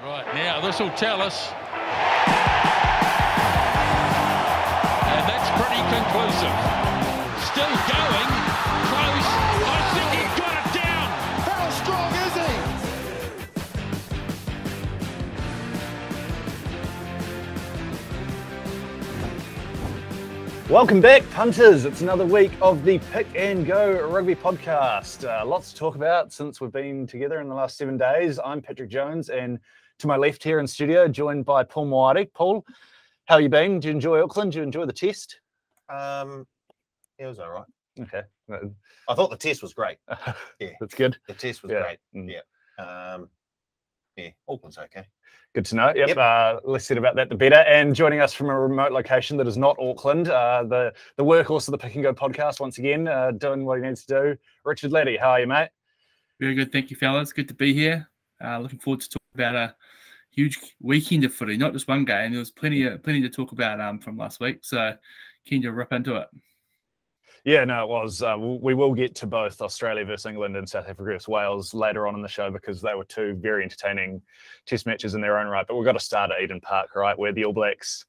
Right, now this will tell us. And that's pretty conclusive. Still going, close. I think he got it down. How strong is he? Welcome back, punters. It's another week of the Pick and Go Rugby podcast. Lots to talk about since we've been together in the last 7 days. I'm Patrick Jones, and to my left here in studio, joined by Paul Moati. Paul, how you been? Did you enjoy Auckland? Did you enjoy the test? It was all right. Okay. I thought the test was great. Yeah. That's good. The test was Yeah. great. Mm. Yeah. Auckland's okay. Good to know. Yep. Less said about that, the better. And joining us from a remote location that is not Auckland, the workhorse of the Pick and Go podcast, once again, doing what he needs to do. Richard Laddie, how are you, mate? Very good. Thank you, fellas. Good to be here. Looking forward to talking about a huge weekend of footy, not just one game. There was plenty to talk about from last week. So keen to rip into it. Yeah, no, it was. We will get to both Australia versus England and South Africa versus Wales later on in the show because they were two very entertaining test matches in their own right. But we've got to start at Eden Park, right, where the All Blacks,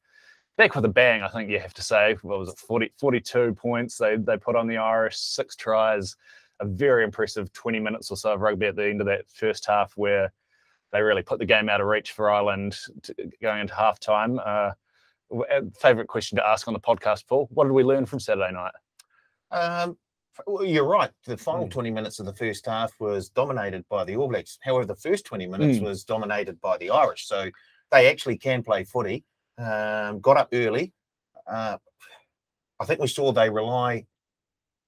back with a bang, I think you have to say. What was it, 42 points they put on the Irish, 6 tries, a very impressive 20 minutes or so of rugby at the end of that first half where they really put the game out of reach for Ireland going into halftime. Favourite question to ask on the podcast, Paul, what did we learn from Saturday night? Well, you're right. The final 20 minutes of the first half was dominated by the All Blacks. However, the first 20 minutes was dominated by the Irish. So they actually can play footy. Got up early. I think we saw they rely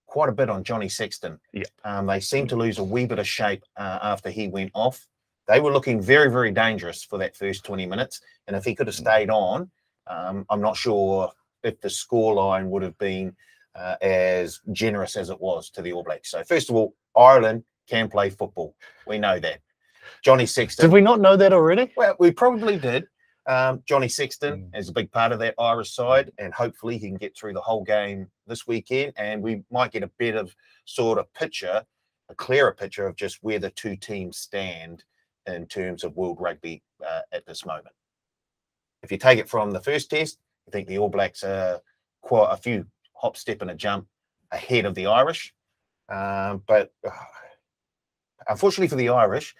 quite a bit on Johnny Sexton. Yeah. They seemed to lose a wee bit of shape after he went off. They were looking very, very dangerous for that first 20 minutes. And if he could have stayed on, I'm not sure if the scoreline would have been as generous as it was to the All Blacks. So first of all, Ireland can play football. We know that. Johnny Sexton. Did we not know that already? Well, we probably did. Johnny Sexton is a big part of that Irish side, and hopefully he can get through the whole game this weekend, and we might get a bit of sort of picture, a clearer picture of just where the two teams stand in terms of world rugby at this moment. If you take it from the first test, I think the All Blacks are quite a few hop, step and a jump ahead of the Irish. But unfortunately for the Irish,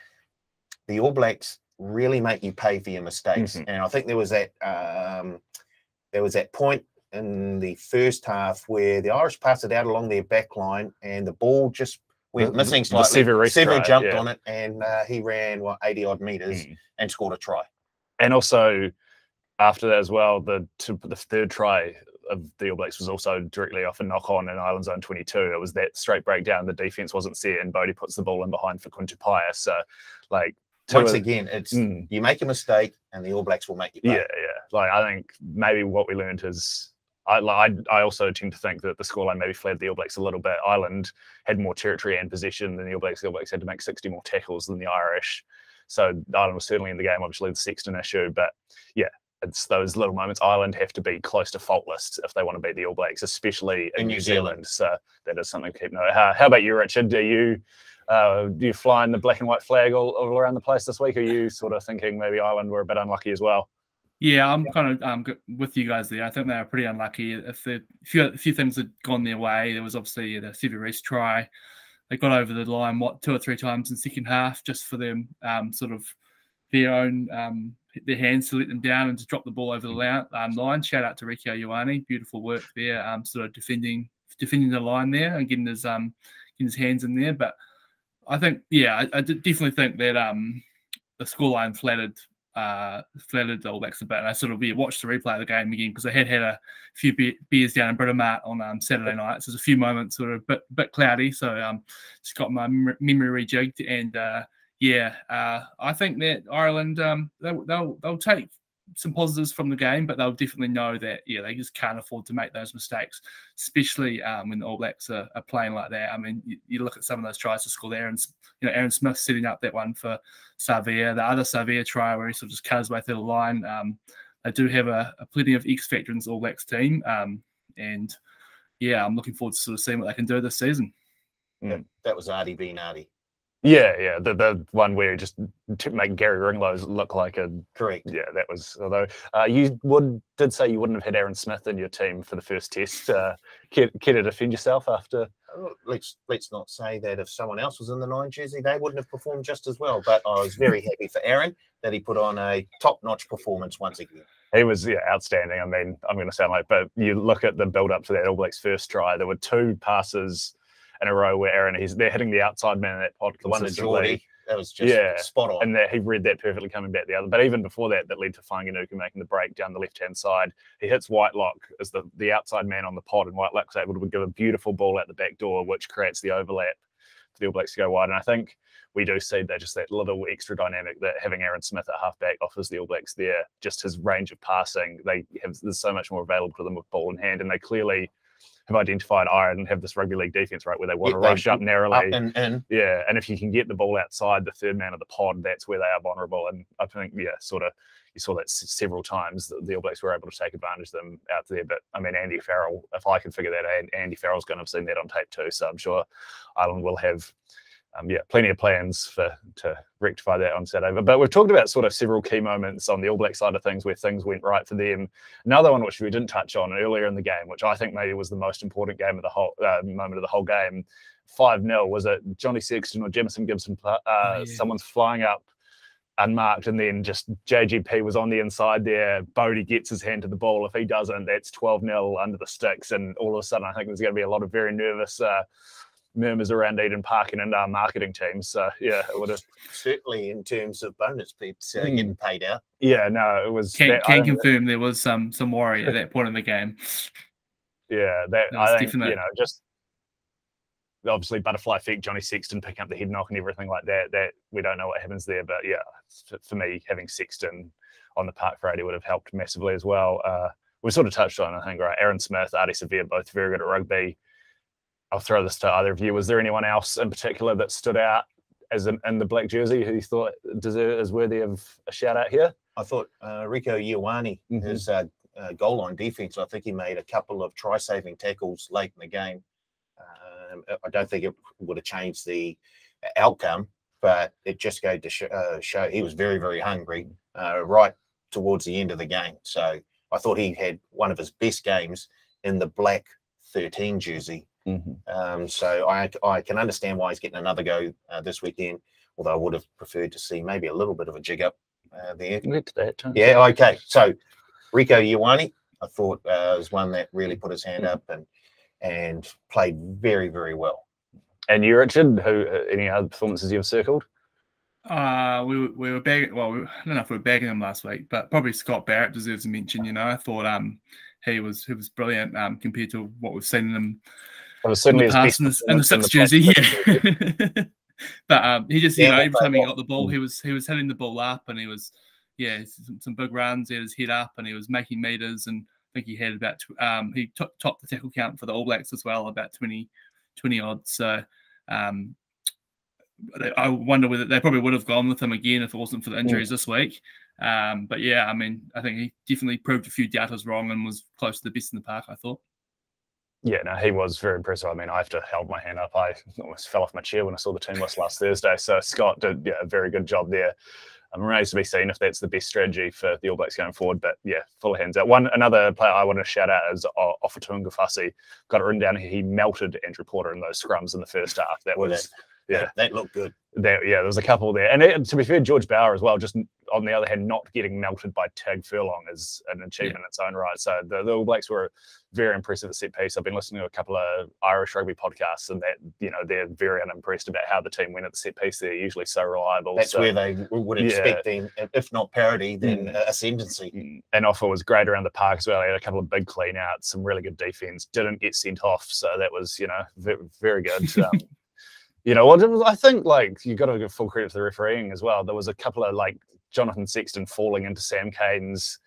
the All Blacks really make you pay for your mistakes. And I think there was that point in the first half where the Irish passed it out along their back line and the ball just went missing slightly. Sever jumped on it and he ran, 80-odd metres and scored a try. And also, after that as well, the third try of the All Blacks was also directly off a knock-on in Ireland Zone 22. It was that straight breakdown. The defence wasn't set, and Bodie puts the ball in behind for Quintu Paia. So, like, once again, it's you make a mistake, and the All Blacks will make you pay. Yeah. Like, I think maybe what we learned is, I also tend to think that the scoreline maybe flattered the All Blacks a little bit. Ireland had more territory and possession than the All Blacks. The All Blacks had to make 60 more tackles than the Irish. So Ireland was certainly in the game, obviously the Sexton issue, but yeah. It's those little moments. Ireland have to be close to faultless if they want to beat the All Blacks, especially in New Zealand. So that is something to keep note. How about you, Richard? Do you fly in the black and white flag all around the place this week? Or are you sort of thinking maybe Ireland were a bit unlucky as well? Yeah, I'm kind of with you guys there. I think they were pretty unlucky. If a few things had gone their way, there was obviously the Severis try. They got over the line, 2 or 3 times in the second half, just for them sort of their own their hands to let them down and to drop the ball over the line. Shout out to Rieko Ioane, beautiful work there, sort of defending the line there and getting his hands in there. But I think, I definitely think that the scoreline flattered the All Blacks a bit. And I sort of watched the replay of the game again because I had a few beers down in Britomart on Saturday night. So there's a few moments sort of bit cloudy. So just got my memory rejigged and. I think that Ireland they'll take some positives from the game, but they'll definitely know that they just can't afford to make those mistakes, especially when the All Blacks are playing like that. I mean, you look at some of those tries to score there, and Aaron Smith setting up that one for Savea, the other Savea try where he sort of just cut his way through the line. They do have a plenty of X factor in the All Blacks team, and I'm looking forward to sort of seeing what they can do this season. That was Artie being Artie. Yeah. The one where just to make Gary Ringlow look like a Correct. Yeah, that was. Although did say you wouldn't have had Aaron Smith in your team for the first test. Care to defend yourself after? Let's not say that if someone else was in the 9 jersey, they wouldn't have performed just as well. But I was very happy for Aaron that he put on a top-notch performance once again. He was outstanding. I mean, I'm going to sound like, but you look at the build-up to that All Blacks first try. There were 2 passes in a row where Aaron, they're hitting the outside man in that pod. The one to Geordie, that was just spot on. And that he read that perfectly coming back the other. But even before that, that led to Whanganuku making the break down the left-hand side. He hits Whitelock as the outside man on the pod, and Whitelock's able to give a beautiful ball out the back door, which creates the overlap for the All Blacks to go wide. And I think we do see that just that little extra dynamic that having Aaron Smith at halfback offers the All Blacks there. Just his range of passing, there's so much more available to them with ball in hand, and they clearly have identified and have this rugby league defense, right, where they want to rush up narrowly. Up and. Yeah, and if you can get the ball outside the third man of the pod, that's where they are vulnerable. And I think, you saw that several times. The All Blacks were able to take advantage of them out there. But, I mean, Andy Farrell, if I can figure that out, Andy Farrell's going to have seen that on tape too. So I'm sure Ireland will have plenty of plans to rectify that on Saturday. But we've talked about sort of several key moments on the All Black side of things where things went right for them. Another one which we didn't touch on earlier in the game, which I think maybe was the most important game of the whole moment of the whole game, 5-0. Was it Johnny Sexton or Jamison Gibson? Someone's flying up unmarked, and then just JGP was on the inside there. Bodie gets his hand to the ball. If he doesn't, that's 12-0 under the sticks. And all of a sudden, I think there's going to be a lot of very nervous murmurs around Eden Park and our marketing teams. So yeah, it would have certainly in terms of bonus peeps getting paid out. Yeah, no, it was. Can confirm there was some worry at that point in the game. Yeah, I think just obviously butterfly effect, Johnny Sexton picking up the head knock and everything like that. That we don't know what happens there, but yeah, for me having Sexton on the park Friday would have helped massively as well. We sort of touched on, I think, right? Aaron Smith, Artie Severe, both very good at rugby. I'll throw this to either of you. Was there anyone else in particular that stood out as in the black jersey who you thought is worthy of a shout out here? I thought Rieko Ioane, his goal line defense, I think he made a couple of try-saving tackles late in the game. I don't think it would have changed the outcome, but it just goes to show he was very, very hungry right towards the end of the game. So I thought he had one of his best games in the black 13 jersey. So I can understand why he's getting another go this weekend, although I would have preferred to see maybe a little bit of a jig up there. We'll get to that, Tom. Yeah, okay. So Rieko Ioane, I thought was one that really put his hand up and played very, very well. And you, Richard, any other performances you've circled? We were bagging. Well, I don't know if we were bagging him last week, but probably Scott Barrett deserves a mention. I thought he was brilliant compared to what we've seen in him. Well, certainly in the 6th jersey, yeah. But he just, every time he got the ball, he was hitting the ball up, and he was, some big runs. He had his head up, and he was making meters. And I think he had about he topped the tackle count for the All Blacks as well, about 20 odd. So I wonder whether they probably would have gone with him again if it wasn't for the injuries this week. But yeah, I mean, I think he definitely proved a few doubters wrong and was close to the best in the park, I thought. Yeah, no, he was very impressive. I mean, I have to hold my hand up. I almost fell off my chair when I saw the team list last Thursday. So Scott did a very good job there. Remains to be seen if that's the best strategy for the All Blacks going forward. But yeah, full hands out. Another player I want to shout out is Ofatuanga Fasi. Got it written down here. He melted Andrew Porter in those scrums in the first half. That was that looked good. There was a couple there. And to be fair, George Bauer as well, just on the other hand, not getting melted by Tag Furlong is an achievement in its own right. So the All Blacks were very impressive at set piece. I've been listening to a couple of Irish rugby podcasts, and that they're very unimpressed about how the team went at the set piece. They're usually so reliable. That's where they would expect them, if not parity, then ascendancy. And Offa was great around the park as well. He had a couple of big clean outs, some really good defense. Didn't get sent off, so that was very good. I think you got to give full credit to the refereeing as well. There was a couple of Jonathan Sexton falling into Sam Kane's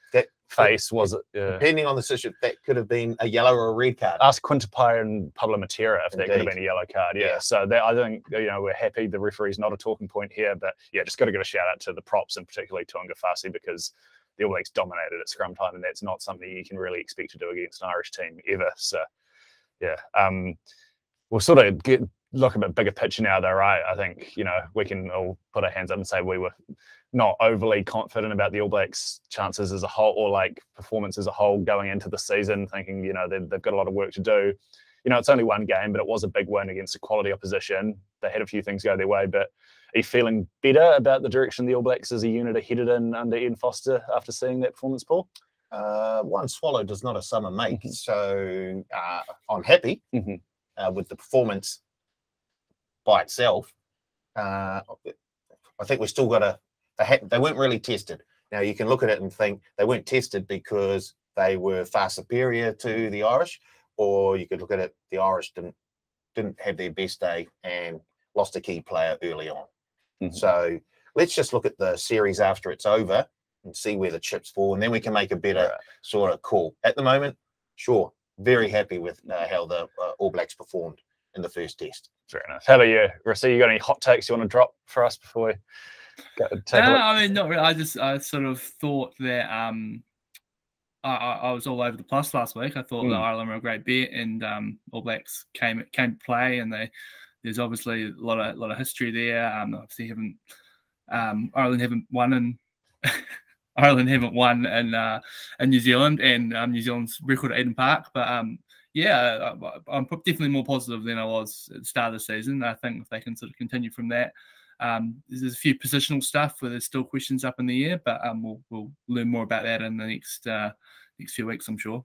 face. Was it depending on the situation, that could have been a yellow or a red card? Ask Quintapai and Pablo Matera if that could have been a yellow card. Yeah. So I think we're happy the referee's not a talking point here, but just got to give a shout out to the props and particularly Tuanga Fasi, because the All Blacks dominated at scrum time, and that's not something you can really expect to do against an Irish team ever. So we'll sort of look a bit bigger picture now, though, right? I think, you know, we can all put our hands up and say we were not overly confident about the All Blacks' chances as a whole, or like performance as a whole going into the season, thinking, you know, they've got a lot of work to do. You know, it's only one game, but it was a big win against a quality opposition. They had a few things go their way, but are you feeling better about the direction the All Blacks as a unit are headed in under Ian Foster after seeing that performance, Paul? One swallow does not a summer make, so I'm happy with the performance by itself. I think we still got to. They weren't really tested. Now you can look at it and think they weren't tested because they were far superior to the Irish, or you could look at it, the Irish didn't have their best day and lost a key player early on. So let's just look at the series after it's over and see where the chips fall, and then we can make a better sort of call. At the moment, sure, very happy with how the All Blacks performed in the first test. Fair enough. How about you, Rossi? You got any hot takes you want to drop for us before we take a look? I mean, not really. I sort of thought that I was all over the plus last week. I thought that Ireland were a great bet, and All Blacks came to play, and there's obviously a lot of history there. Obviously, Ireland haven't won in New Zealand, and New Zealand's record at Eden Park. But yeah, I'm definitely more positive than I was at the start of the season. I think if they can sort of continue from that. There's a few positional stuff where there's still questions up in the air, but we'll learn more about that in the next few weeks, I'm sure.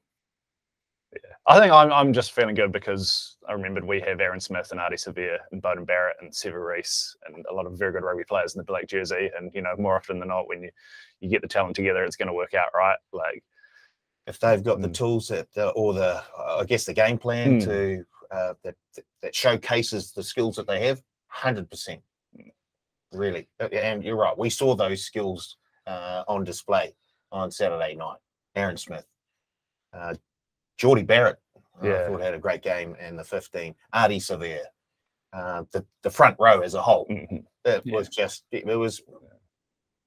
Yeah, I think I'm just feeling good because I remembered we have Aaron Smith and Artie Severe and Bowden Barrett and Sever Reece and a lot of very good rugby players in the black jersey. And, you know, more often than not, when you get the talent together, it's going to work out, right? Like, if they've got the tools or I guess the game plan to that showcases the skills that they have, 100%. Really, and you're right. We saw those skills on display on Saturday night. Aaron Smith, Geordie Barrett, I thought had a great game in the 15. Artie Severe, the front row as a whole. It was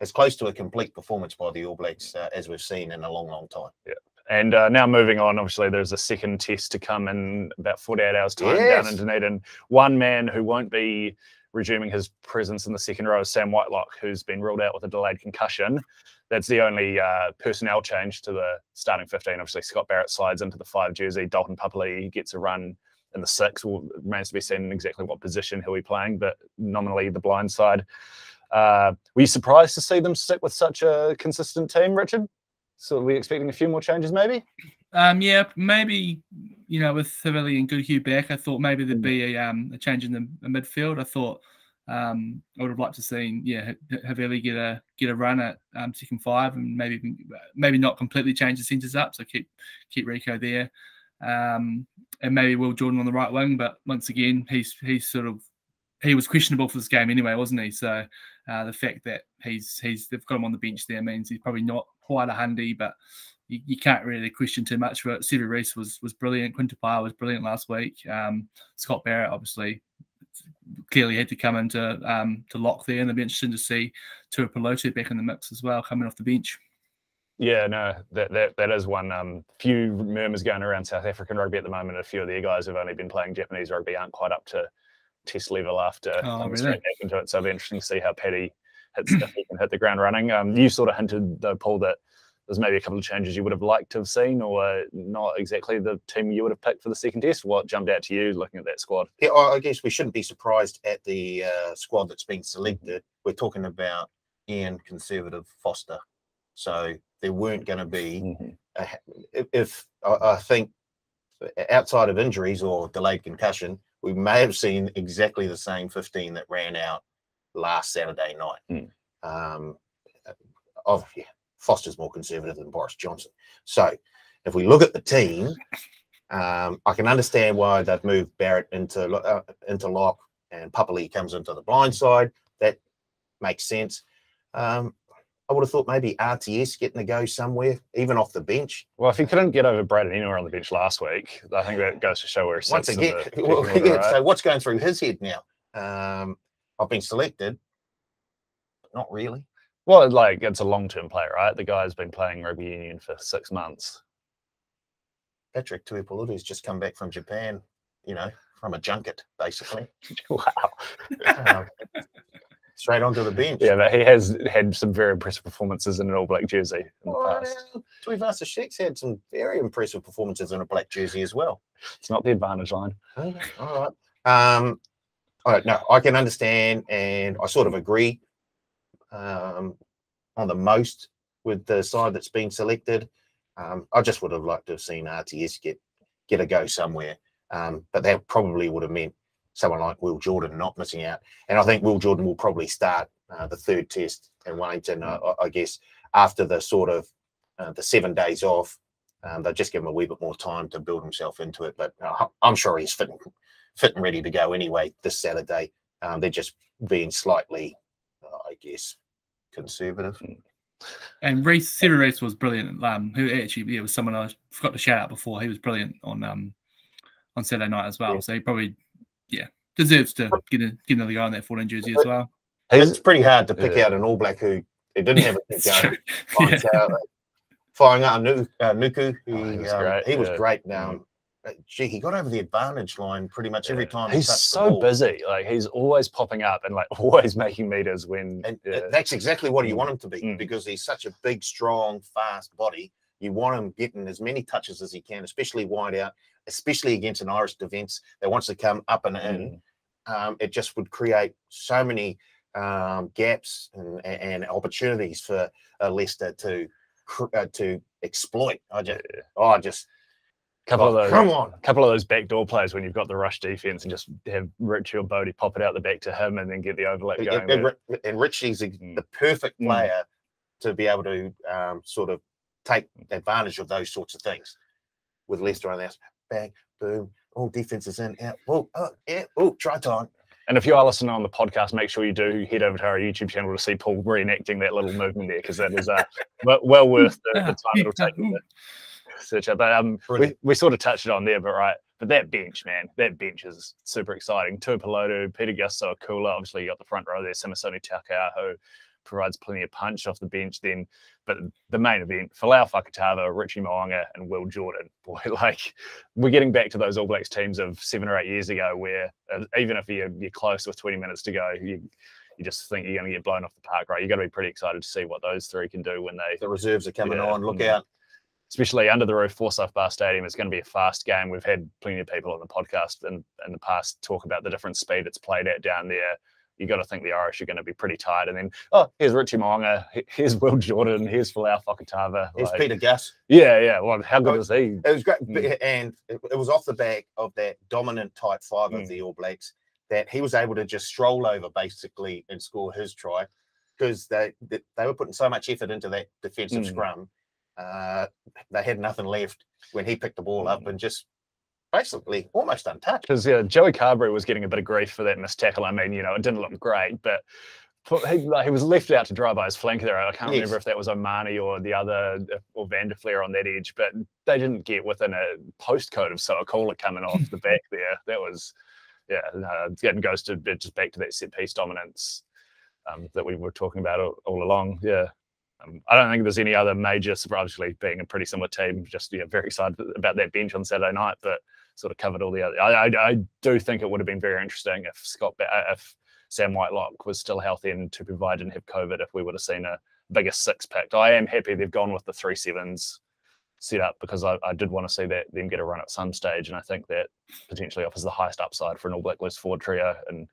as close to a complete performance by the All Blacks as we've seen in a long, long time. Yeah. And now moving on, obviously there's a second test to come in about 48 hours time down in Dunedin. One man who won't be resuming his presence in the second row is Sam Whitelock, who's been ruled out with a delayed concussion. That's the only personnel change to the starting 15. Obviously, Scott Barrett slides into the 5 jersey. Dalton Papali'i gets a run in the 6. Well, it remains to be seen exactly what position he'll be playing, but nominally the blind side. Were you surprised to see them stick with such a consistent team, Richard? So are we expecting a few more changes, maybe? Yeah, maybe, you know, with Havili and Goodhue back, I thought maybe there'd be a change in the midfield. I thought I would have liked to see, Havili get a run at second 5 and maybe not completely change the centres up, so keep Rico there, and maybe Will Jordan on the right wing. But once again, he was questionable for this game anyway, wasn't he? So the fact that they've got him on the bench there means he's probably not quite a hundy, but you can't really question too much for it. Sever Reece was brilliant. Quinn Tupaea was brilliant last week. Scott Barrett obviously clearly had to come into to lock there, and it'll be interesting to see Tua Pelote back in the mix as well, coming off the bench. Yeah, no, that is one. Few murmurs going around South African rugby at the moment. A few of their guys who've only been playing Japanese rugby aren't quite up to test level after really? into it. So it'll be interesting to see how Paddy if he can hit the ground running. You sort of hinted though, Paul, that there's maybe a couple of changes you would have liked to have seen, or not exactly the team you would have picked for the second test. What jumped out to you looking at that squad? Yeah, I guess we shouldn't be surprised at the squad that's been selected. We're talking about Ian Conservative Foster, so there weren't going to be if I think outside of injuries or delayed concussion, we may have seen exactly the same 15 that ran out last Saturday night. Foster's more conservative than Boris Johnson. So if we look at the team, I can understand why they've moved Barrett into lock and Papali'i comes into the blind side. That makes sense. I would have thought maybe RTS getting to go somewhere, even off the bench. Well, if he couldn't get over Braden anywhere on the bench last week, I think that goes to show where he sits. Once again, so what's going through his head now? I've been selected, but not really. Well, like, it's a long-term play, right? The guy's been playing rugby union for 6 months. Patrick Tuipulotu's just come back from Japan, from a junket, basically. Wow. Straight onto the bench. Yeah, but he has had some very impressive performances in an All Black jersey in the past. Tuivasa Sheck's had some very impressive performances in a black jersey as well. It's not the advantage line. Okay, all right. No, I can understand, and I sort of agree on the most with the side that's been selected. I just would have liked to have seen RTS get a go somewhere, but that probably would have meant someone like Will Jordan not missing out. And I think Will Jordan will probably start the third test in Wellington, I guess, after the sort of the 7 days off. They'll just give him a wee bit more time to build himself into it. But I'm sure he's fit and ready to go anyway this Saturday. They're just being slightly, I guess, conservative. And Stevie Reese was brilliant. Who actually was someone I forgot to shout out before. He was brilliant on Saturday night as well. Yeah. So he probably deserves to get another go on that 14 jersey as well. It's pretty hard to pick out an All Black who didn't have a good go. Firing out Nuku, he was great. Now, gee, he got over the advantage line pretty much every time. He's so busy. Like, he's always popping up and like always making meters when. And that's exactly what you want him to be, because he's such a big, strong, fast body. You want him getting as many touches as he can, especially wide out, especially against an Irish defence that wants to come up and in. It just would create so many gaps and opportunities for Leicester to exploit. Couple of those backdoor plays when you've got the rush defense and just have Richie or Bodie pop it out the back to him and then get the overlap going. And Richie's the perfect player to be able to sort of take advantage of those sorts of things. With Leicester on the outside, bang, boom, all defenses in, out, try time. And if you are listening on the podcast, make sure you do head over to our YouTube channel to see Paul reenacting that little movement there, because that is well worth the time it'll take to search out. But we sort of touched it on there, but that bench, man, that bench is super exciting. Tuipulotu, Peter Gusto, Kula, obviously you got the front row there, Samasoni Takao, who provides plenty of punch off the bench then. But the main event, Folau Fakatava, Richie Mo'unga, and Will Jordan. Boy, like, we're getting back to those All Blacks teams of 7 or 8 years ago where even if you're close with 20 minutes to go, you just think you're going to get blown off the park, right? You've got to be pretty excited to see what those three can do when the reserves are coming on. Look out. Especially under the roof, Forsyth Bar Stadium. It's going to be a fast game. We've had plenty of people on the podcast in the past talk about the different speed it's played at down there. You got to think the Irish are going to be pretty tired. And then, here's Richie Mo'unga, here's Will Jordan, here's Folau Fakatava. Here's Peter Gus. Yeah. Well, how good was he? It was great. And it was off the back of that dominant type 5 of the All Blacks that he was able to just stroll over basically and score his try, because they were putting so much effort into that defensive scrum. They had nothing left when he picked the ball up and just basically almost untouched. Because Joey Carberry was getting a bit of grief for that missed tackle. I mean, it didn't look great, but he was left out to dry by his flank there. I can't remember if that was Omani or the other, or Van der Fleer on that edge, but they didn't get within a postcode of Soakola coming off the back there. That was, it goes to just back to that set piece dominance that we were talking about all along. Yeah. I don't think there's any other major surprise, obviously being a pretty similar team. Just very excited about that bench on Saturday night, but sort of covered all the other. I do think it would have been very interesting if Sam Whitelock was still healthy and Tupuva didn't have COVID, if we would have seen a bigger 6-pack. I am happy they've gone with the 3-7s set up, because I did want to see them get a run at some stage, and I think that potentially offers the highest upside for an All Black loose forward trio. And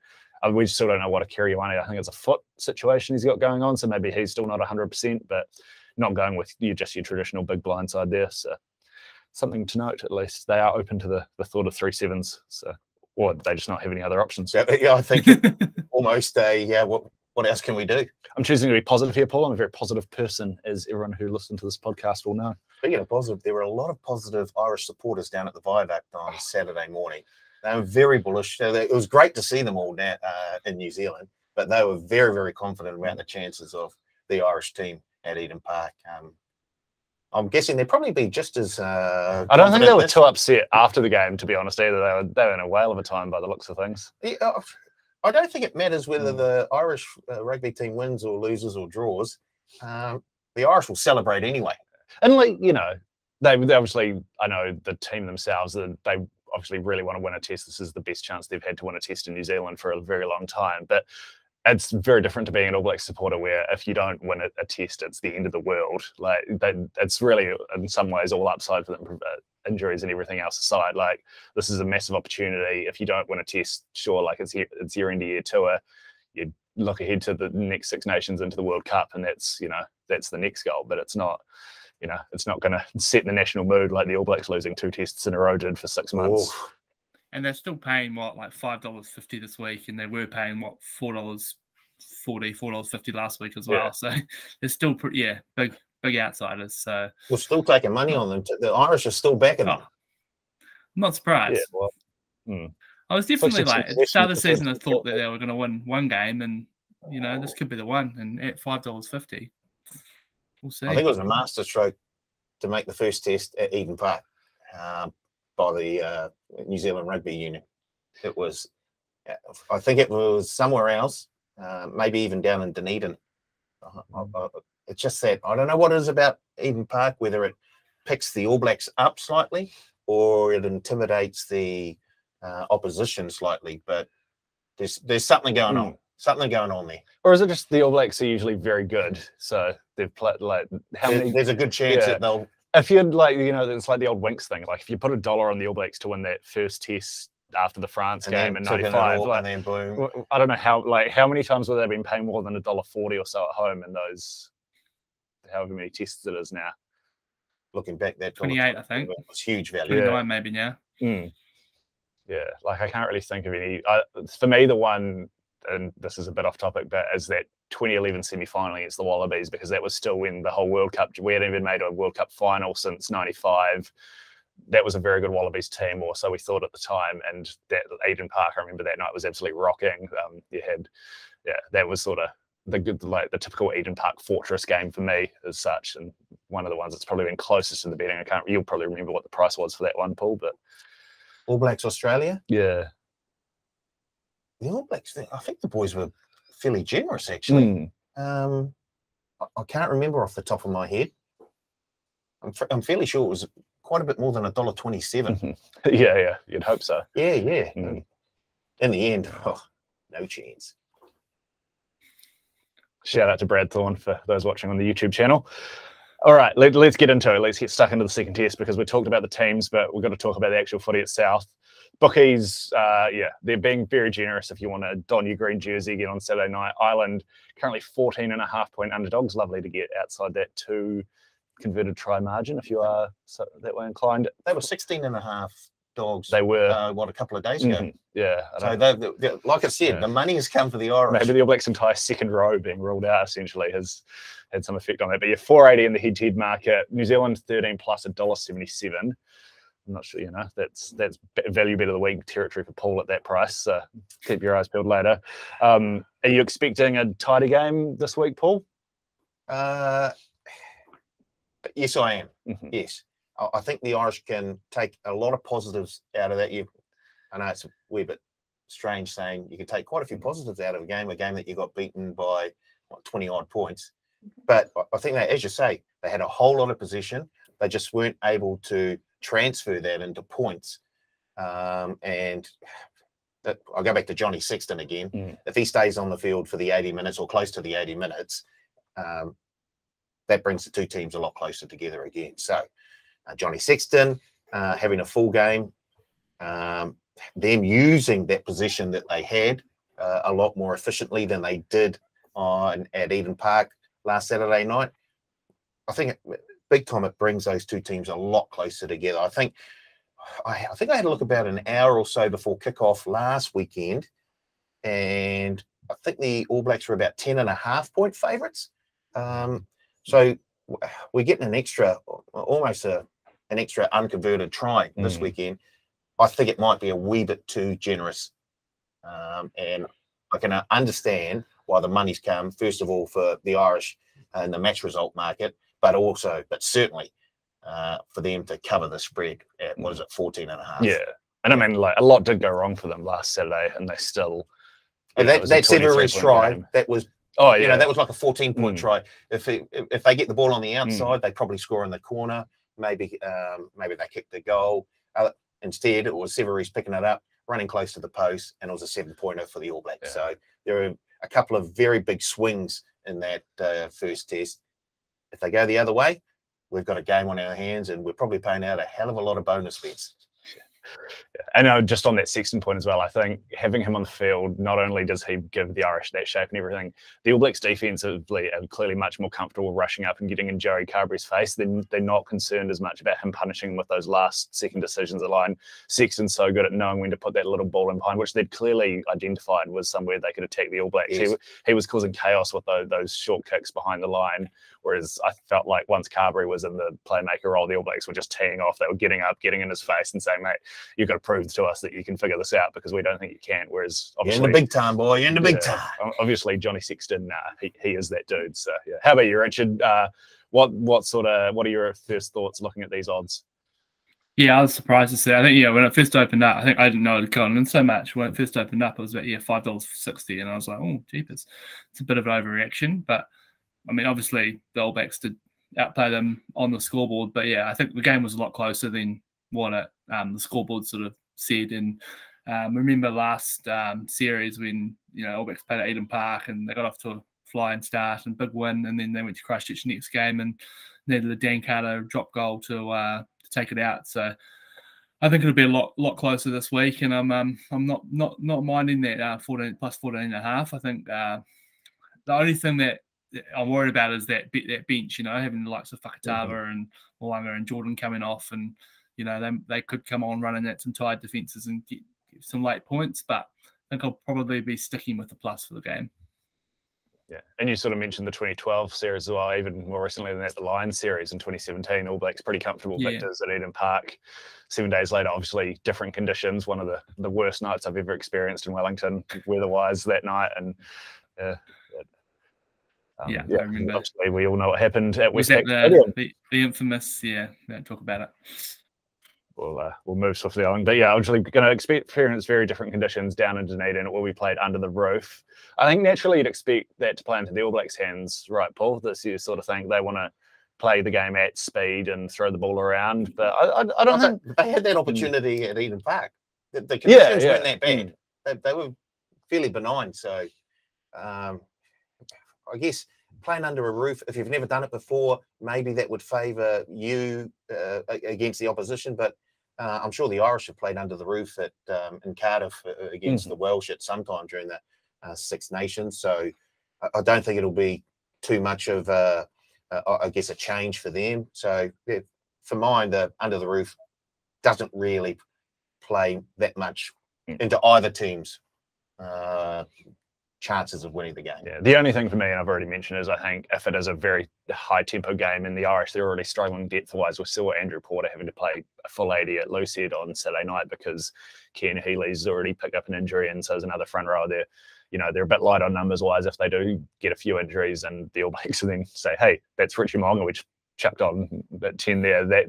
we still don't know what a Kiriwane. I think it's a foot situation he's got going on, so maybe he's still not 100%, but not going with your traditional big blind side there. So something to note, at least. They are open to the thought of 3-7s, so, or they just not have any other options. Yeah, I think almost what else can we do? I'm choosing to be positive here, Paul. I'm a very positive person, as everyone who listened to this podcast will know. Speaking of positive, there were a lot of positive Irish supporters down at the Viaduct on Saturday morning. They were very bullish. It was great to see them all now in New Zealand, but they were very, very confident about the chances of the Irish team at Eden Park. I'm guessing they'd probably be just as. I don't think they were too upset after the game, to be honest, either. They were in a whale of a time by the looks of things. Yeah, I don't think it matters whether the Irish rugby team wins or loses or draws. The Irish will celebrate anyway. And, they obviously, I know the team themselves, they obviously really want to win a test. This is the best chance they've had to win a test in New Zealand for a very long time. But it's very different to being an All Blacks supporter, where if you don't win a test, it's the end of the world. Like, it's really, in some ways, all upside for them, injuries and everything else aside. Like, this is a massive opportunity. If you don't win a test, sure, like it's your end of year tour. You look ahead to the next Six Nations into the World Cup, and that's the next goal. But it's not, it's not going to set the national mood like the All Blacks losing 2 tests in a row did for 6 months. Oh. And they're still paying like $5.50 this week, and they were paying $4.40, $4.50 last week as well. Yeah. So they're still pretty, big outsiders. So we're still taking money on them. The Irish are still backing them. I'm not surprised. Yeah, well, I was definitely at the start of the season, I thought that they were going to win one game, and this could be the one. And at $5.50, we'll see. I think it was a masterstroke to make the first test at Eden Park by the New Zealand Rugby Union. It was, I think it was somewhere else, maybe even down in Dunedin. It's just that I don't know what it is about Eden Park, whether it picks the All Blacks up slightly or it intimidates the opposition slightly, but there's something going on. Something going on there. Or is it just the All Blacks are usually very good, so they've played like how many? There's a good chance that they'll. If you'd like, it's like the old Winks thing. Like if you put $1 on the All Blacks to win that first test after the France game in '95, and then boom. I don't know how many times would they been paying more than $1.40 or so at home in those however many tests it is now. Looking back, that 28, I think, was huge value. 29 maybe now. Yeah, like I can't really think of any. For me, the one, and this is a bit off topic, but is that 2011 semi-final against the Wallabies, because that was still when the whole World Cup, we hadn't even made a World Cup final since '95. That was a very good Wallabies team, or so we thought at the time. And that Eden Park, I remember that night was absolutely rocking. That was sort of the good, like the typical Eden Park fortress game for me as such, and one of the ones that's probably been closest to the betting. You'll probably remember what the price was for that one, Paul, but All Blacks Australia. Yeah, the All Blacks. I think the boys were fairly generous, actually. I can't remember off the top of my head. I'm fairly sure it was quite a bit more than $1.27. Yeah, you'd hope so. Yeah. In the end, no chance. Shout out to Brad Thorne for those watching on the YouTube channel. All right, let's get into it. Let's get stuck into the second test, because we talked about the teams, but we've got to talk about the actual footy itself. Bookies, they're being very generous if you want to don your green jersey again on Saturday night. Ireland currently 14.5-point underdogs. Lovely to get outside that 2 converted try margin if you are that way inclined. They were 16.5 dogs. They were a couple of days ago. Yeah. So they, like I said, the money has come for the Irish. Maybe the All Blacks' entire second row being ruled out essentially has had some effect on that. But 480 in the head-to-head market. New Zealand 13 plus $1.77. I'm not sure, that's value bet of the week territory for Paul at that price. So keep your eyes peeled later. Are you expecting a tighter game this week, Paul? Yes, I am. Yes. I think the Irish can take a lot of positives out of that. I know it's a wee bit strange saying you can take quite a few positives out of a game that you got beaten by 20-odd points. But I think that, as you say, they had a whole lot of possession. They just weren't able to transfer that into points. And I'll go back to Johnny Sexton again. If he stays on the field for the 80 minutes or close to the 80 minutes, that brings the two teams a lot closer together again. So Johnny Sexton having a full game, them using that position that they had a lot more efficiently than they did at Eden Park last Saturday night. I think big time it brings those two teams a lot closer together. I think I had a look about an hour or so before kickoff last weekend, and I think the All Blacks were about 10.5-point favourites. So we're getting an extra, almost an extra unconverted try this weekend. I think it might be a wee bit too generous. And I can understand why the money's come, first of all, for the Irish in the match result market, but certainly for them to cover the spread at, 14.5. Yeah. And I mean, like, a lot did go wrong for them last Saturday, and they still... And that Severus try, game. That was... Oh, yeah. That was like a 14-point try. If they get the ball on the outside, they probably score in the corner. Maybe they kick the goal. instead it was Severies picking it up, running close to the post, and it was a 7-pointer for the All Blacks. Yeah. So there are a couple of very big swings in that first test. If they go the other way, we've got a game on our hands, and we're probably paying out a hell of a lot of bonus bets. And just on that Sexton point as well, I think having him on the field, not only does he give the Irish that shape and everything, the All Blacks defensively are clearly much more comfortable rushing up and getting in Joey Carberry's face. They're not concerned as much about him punishing with those last second decisions at line. Sexton's so good at knowing when to put that little ball in behind, which they'd clearly identified was somewhere they could attack the All Blacks. Yes. He was causing chaos with those short kicks behind the line, whereas I felt like once Carberry was in the playmaker role, the All Blacks were just teeing off. They were getting up, getting in his face and saying, mate, you've got to prove to us that you can figure this out because we don't think you can. Whereas obviously, you're in the big time, boy. You're in the big time. Obviously, Johnny Sexton, he is that dude. So yeah. How about you, Richard? What are your first thoughts looking at these odds? Yeah, I was surprised to see. I think when it first opened up, I think I didn't know it had gone in so much. When it first opened up, it was about $5.60, and I was like, oh, jeepers, it's a bit of an overreaction. But I mean, obviously, the All Blacks did outplay them on the scoreboard. But yeah, I think the game was a lot closer than what the scoreboard sort of said. And remember last series when All Blacks played at Eden Park and they got off to a flying start and big win, and then they went to Christchurch next game and needed a Dan Carter drop goal to take it out. So I think it'll be a lot closer this week, and I'm not minding that 14 plus 14.5. I think the only thing that I'm worried about is that bench, having the likes of Fakatava and Moanga and Jordan coming off, and they could come on running at some tired defences and get some late points. But I think I'll probably be sticking with the plus for the game. Yeah, and you sort of mentioned the 2012 series as well, even more recently than that, the Lions series in 2017. All Blacks pretty comfortable victors at Eden Park. 7 days later, obviously different conditions. One of the worst nights I've ever experienced in Wellington, weather-wise, that night. And I remember. Obviously, we all know what happened at West. The infamous, don't talk about it. We'll move swiftly on. But yeah, obviously going to experience very different conditions down in Dunedin. It will be played under the roof. I think naturally you'd expect that to play into the All Blacks' hands, right, Paul? This you sort of think they want to play the game at speed and throw the ball around. But I don't think they had that opportunity at Eden Park. The conditions weren't that bad. They were fairly benign. So I guess playing under a roof, if you've never done it before, maybe that would favour you against the opposition. But I'm sure the Irish have played under the roof in Cardiff against the Welsh at some time during the Six Nations. So I don't think it'll be too much of a change for them. So for mine, the under the roof doesn't really play that much into either team's chances of winning the game. Yeah, the only thing for me, and I've already mentioned, is I think if it is a very high tempo game in the Irish, they're already struggling depth wise. We saw Andrew Porter having to play a full 80 at Lucid on Saturday night because Ken Healy's already picked up an injury, and so there's another front row there. They're a bit light on numbers wise if they do get a few injuries, and the All Blacks then say, hey, that's Richie Mo'unga, which chucked on at 10 there. That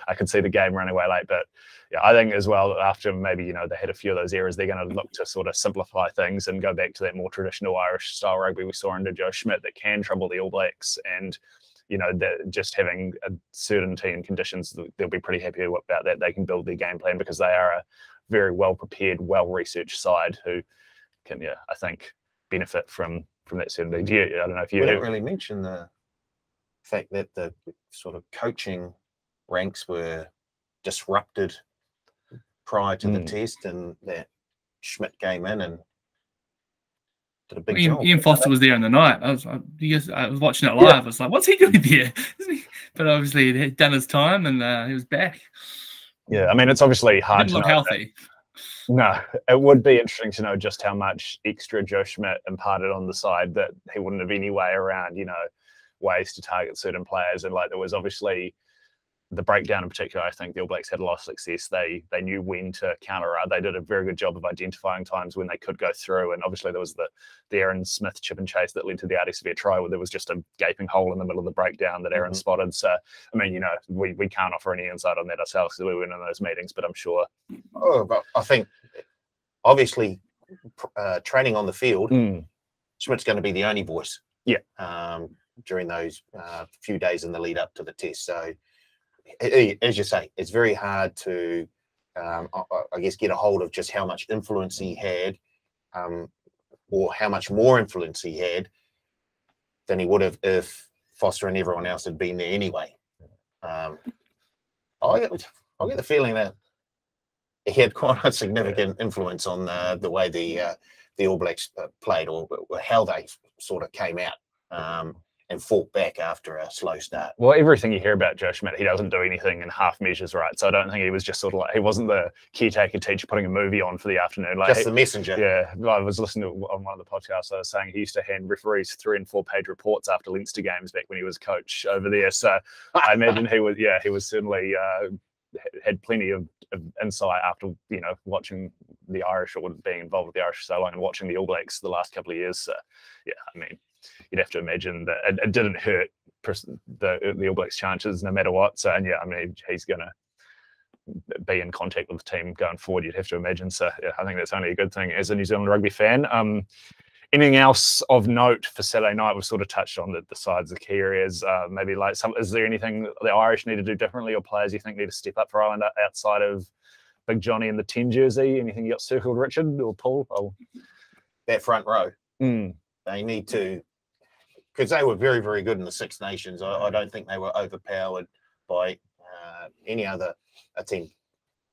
I could see the game running away late. But yeah, I think as well, after maybe, they had a few of those errors, they're going to look to sort of simplify things and go back to that more traditional Irish style rugby we saw under Joe Schmidt that can trouble the All Blacks. And, just having a certainty in conditions, they'll be pretty happy about that. They can build their game plan because they are a very well-prepared, well-researched side who can, I think, benefit from that certainty. I don't know if you... We didn't really mention the fact that the sort of coaching ranks were disrupted prior to the test, and that Schmidt came in and did a big job. Ian Foster was there in the night. I was watching it live. I was like, what's he doing there? But obviously he'd done his time and he was back. Yeah, I mean, it's obviously hard to look healthy. No, it would be interesting to know just how much extra Joe Schmidt imparted on the side that he wouldn't have any way around, ways to target certain players. And there was obviously the breakdown in particular. I think the All Blacks had a lot of success. They knew when to counter. They did a very good job of identifying times when they could go through. And obviously there was the Aaron Smith chip and chase that led to the Ardie Severe try, where there was just a gaping hole in the middle of the breakdown that Aaron spotted. So, I mean, we can't offer any insight on that ourselves because we weren't in those meetings, but I'm sure. Oh, but I think obviously training on the field, Schmidt's going to be the only voice. Yeah. During those few days in the lead up to the test. So, as you say, it's very hard to I guess, get a hold of just how much influence he had, or how much more influence he had than he would have if Foster and everyone else had been there anyway. I get the feeling that he had quite a significant influence on the way the All Blacks played, or how they sort of came out and fought back after a slow start. Well, everything you hear about Joe Schmidt, he doesn't do anything in half measures, right? So I don't think he was just sort of like, he wasn't the caretaker teacher putting a movie on for the afternoon. Like, just the messenger. Yeah, I was listening to on one of the podcasts. I was saying he used to hand referees 3- and 4-page reports after Leinster games back when he was coach over there. So I imagine he was certainly had plenty of insight after, you know, watching the Irish, or being involved with the Irish so long, and watching the All Blacks the last couple of years. So yeah, I mean, you'd have to imagine that it didn't hurt the All Blacks' chances no matter what. So, and yeah, I mean, he's going to be in contact with the team going forward, you'd have to imagine. So yeah, I think that's only a good thing as a New Zealand rugby fan. Anything else of note for Saturday night? We've sort of touched on the sides, the key areas. Maybe like is there anything the Irish need to do differently, or players you think need to step up for Ireland outside of Big Johnny in the 10 jersey? Anything you got circled, Richard or Paul? Oh. That front row. They need to, because they were very, very good in the Six Nations. I don't think they were overpowered by any other team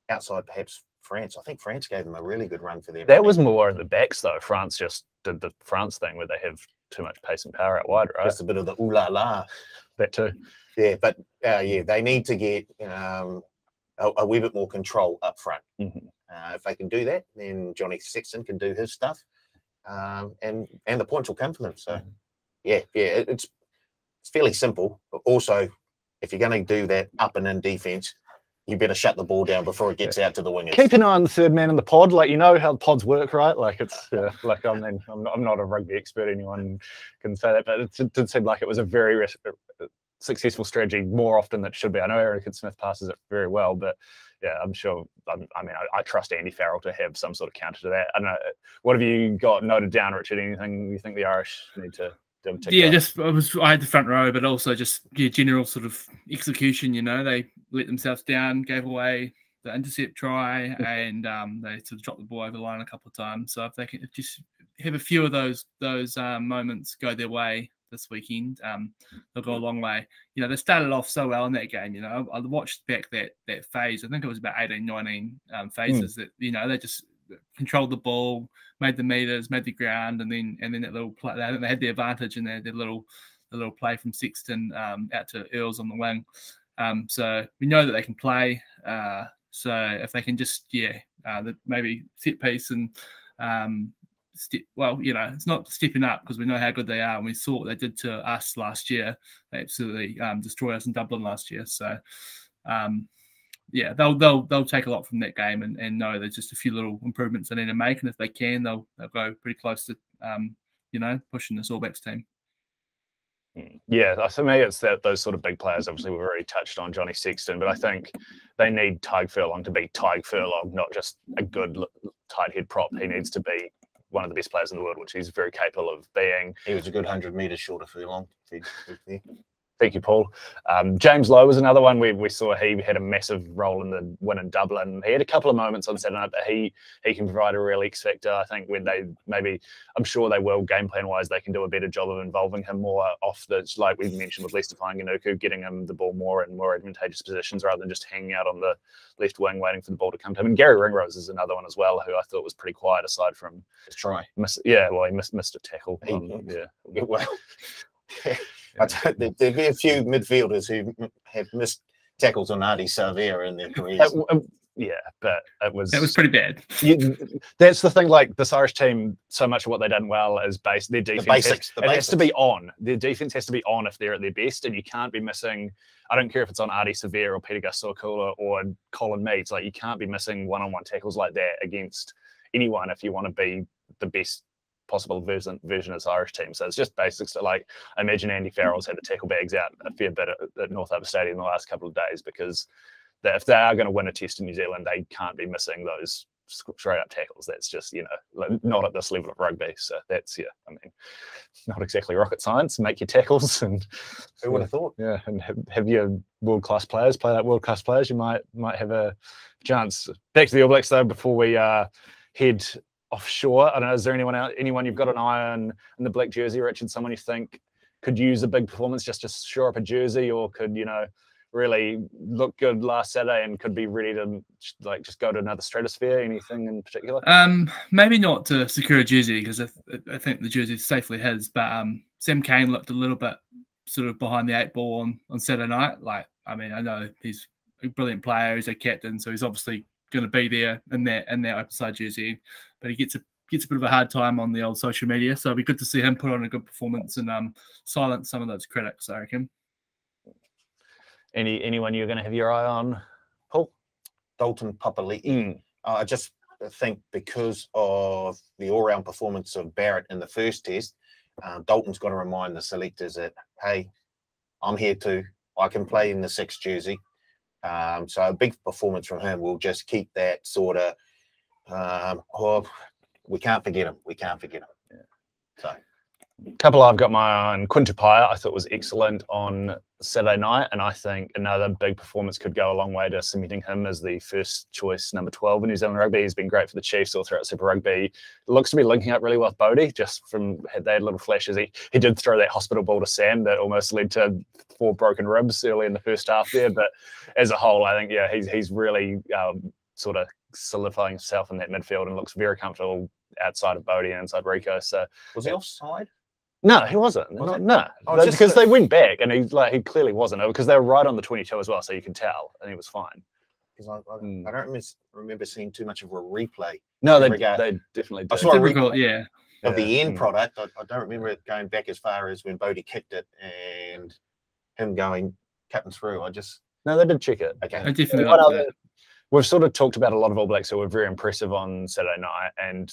outside perhaps France. I think France gave them a really good run for their money. That was more in the backs though. France just did the France thing where they have too much pace and power out wide, right? Just a bit of the ooh la la. That too. Yeah, but they need to get a wee bit more control up front. If they can do that, then Johnny Sexton can do his stuff, and the points will come for them. So it's fairly simple. But also, if you're going to do that up and in defense, you better shut the ball down before it gets out to the wingers. Keep an eye on the third man in the pod. Like, you know how the pods work, right? Like, it's like, I mean, I'm not a rugby expert. Anyone can say that, but it did seem like it was a very successful strategy more often than it should be. I know Eric Smith passes it very well, but yeah, I'm sure. I trust Andy Farrell to have some sort of counter to that. I don't know. What have you got noted down, Richard? Anything you think the Irish need to? Yeah, I had the front row, but also just general sort of execution. You know, they let themselves down, gave away the intercept try, and they sort of dropped the ball over the line a couple of times. So if they can just have a few of those moments go their way this weekend, they'll go a long way. You know, they started off so well in that game. You know, I watched back that phase. I think it was about 18, 19 phases that, you know, they just controlled the ball, made the meters, made the ground, and then that little play. They had the advantage in their little play from Sexton out to Earls on the wing. So we know that they can play. So if they can just maybe set piece and it's not stepping up, because we know how good they are, and we saw what they did to us last year. They absolutely destroyed us in Dublin last year. So they'll take a lot from that game and know there's just a few little improvements they need to make, and if they can, they'll go pretty close to pushing this All Blacks team. Yeah, for me, it's those sort of big players. Obviously, we've already touched on Johnny Sexton, but I think they need Tyg Furlong to be Tyg Furlong, not just a good tight head prop. He needs to be one of the best players in the world, which he's very capable of being. He was a good 100 metres short of Furlong. Thank you, Paul. James Lowe was another one we saw. He had a massive role in the win in Dublin. He had a couple of moments on Saturday night, but he can provide a real X factor. I think when I'm sure they will, game plan wise, they can do a better job of involving him more off the, like we mentioned with Leicester Fainga'anuku, getting him the ball more in more advantageous positions rather than just hanging out on the left wing waiting for the ball to come to him. And Gary Ringrose is another one as well, who I thought was pretty quiet aside from his try. He missed a tackle. There'd be a few midfielders who have missed tackles on Ardie Savea in their careers. But it was pretty bad. That's the thing. Like this Irish team, so much of what they've done well is based their defense. The basics. Has to be on. Their defense has to be on if they're at their best, and you can't be missing. I don't care if it's on Ardie Savea or Peter Gasol or Colin Meads. Like you can't be missing one-on-one tackles like that against anyone if you want to be the best possible version of this Irish team. So it's just basics. Like I imagine Andy Farrell's had the tackle bags out a fair bit at North Harbour Stadium in the last couple of days, because if they are going to win a test in New Zealand, they can't be missing those straight up tackles. That's just, you know, like, not at this level of rugby. So that's, yeah, I mean, not exactly rocket science. Make your tackles, and Who would have thought? yeah, and have your world-class players play like world-class players. You might have a chance. Back to the All Blacks though, before we head offshore. I don't know, is there anyone you've got an eye on in the black jersey, Richard? Someone you think could use a big performance just to shore up a jersey, or could, you know, really look good last Saturday and could be ready to like just go to another stratosphere? Anything in particular? Maybe not to secure a jersey, because I think the jersey is safely his, but Sam Kane looked a little bit sort of behind the 8 ball on Saturday night. Like, I mean, I know he's a brilliant player, he's a captain, so he's obviously going to be there in that open side jersey, but he gets a bit of a hard time on the old social media. So it'd be good to see him put on a good performance and silence some of those critics, I reckon. Anyone you're going to have your eye on, Paul? Dalton Papali'i. I just think because of the all-round performance of Barrett in the first test, Dalton's got to remind the selectors that, hey, I'm here too. I can play in the 6 jersey. So a big performance from him will just keep that sort of, we can't forget him. We can't forget him. Yeah. So. Couple I've got my eye on. Quintupaya, I thought was excellent on Saturday night, and I think another big performance could go a long way to cementing him as the first choice number 12 in New Zealand rugby. He's been great for the Chiefs all throughout Super Rugby. It looks to be linking up really well with Bodie, just from they had little flashes. He did throw that hospital ball to Sam that almost led to 4 broken ribs early in the first half there, but as a whole, I think, yeah, he's really sort of solidifying himself in that midfield and looks very comfortable outside of Bodie and inside Rico. So was he offside? No, he wasn't. No, because they went back, and he clearly wasn't, because they were right on the 22 as well, so you can tell, and he was fine. Because I don't remember seeing too much of a replay. No, they definitely did. I saw a replay, yeah, of the end product. I don't remember it going back as far as when Bodie kicked it and him cutting through. No, they did check it. Okay, I definitely got that. We've sort of talked about a lot of All Blacks who were very impressive on Saturday night, and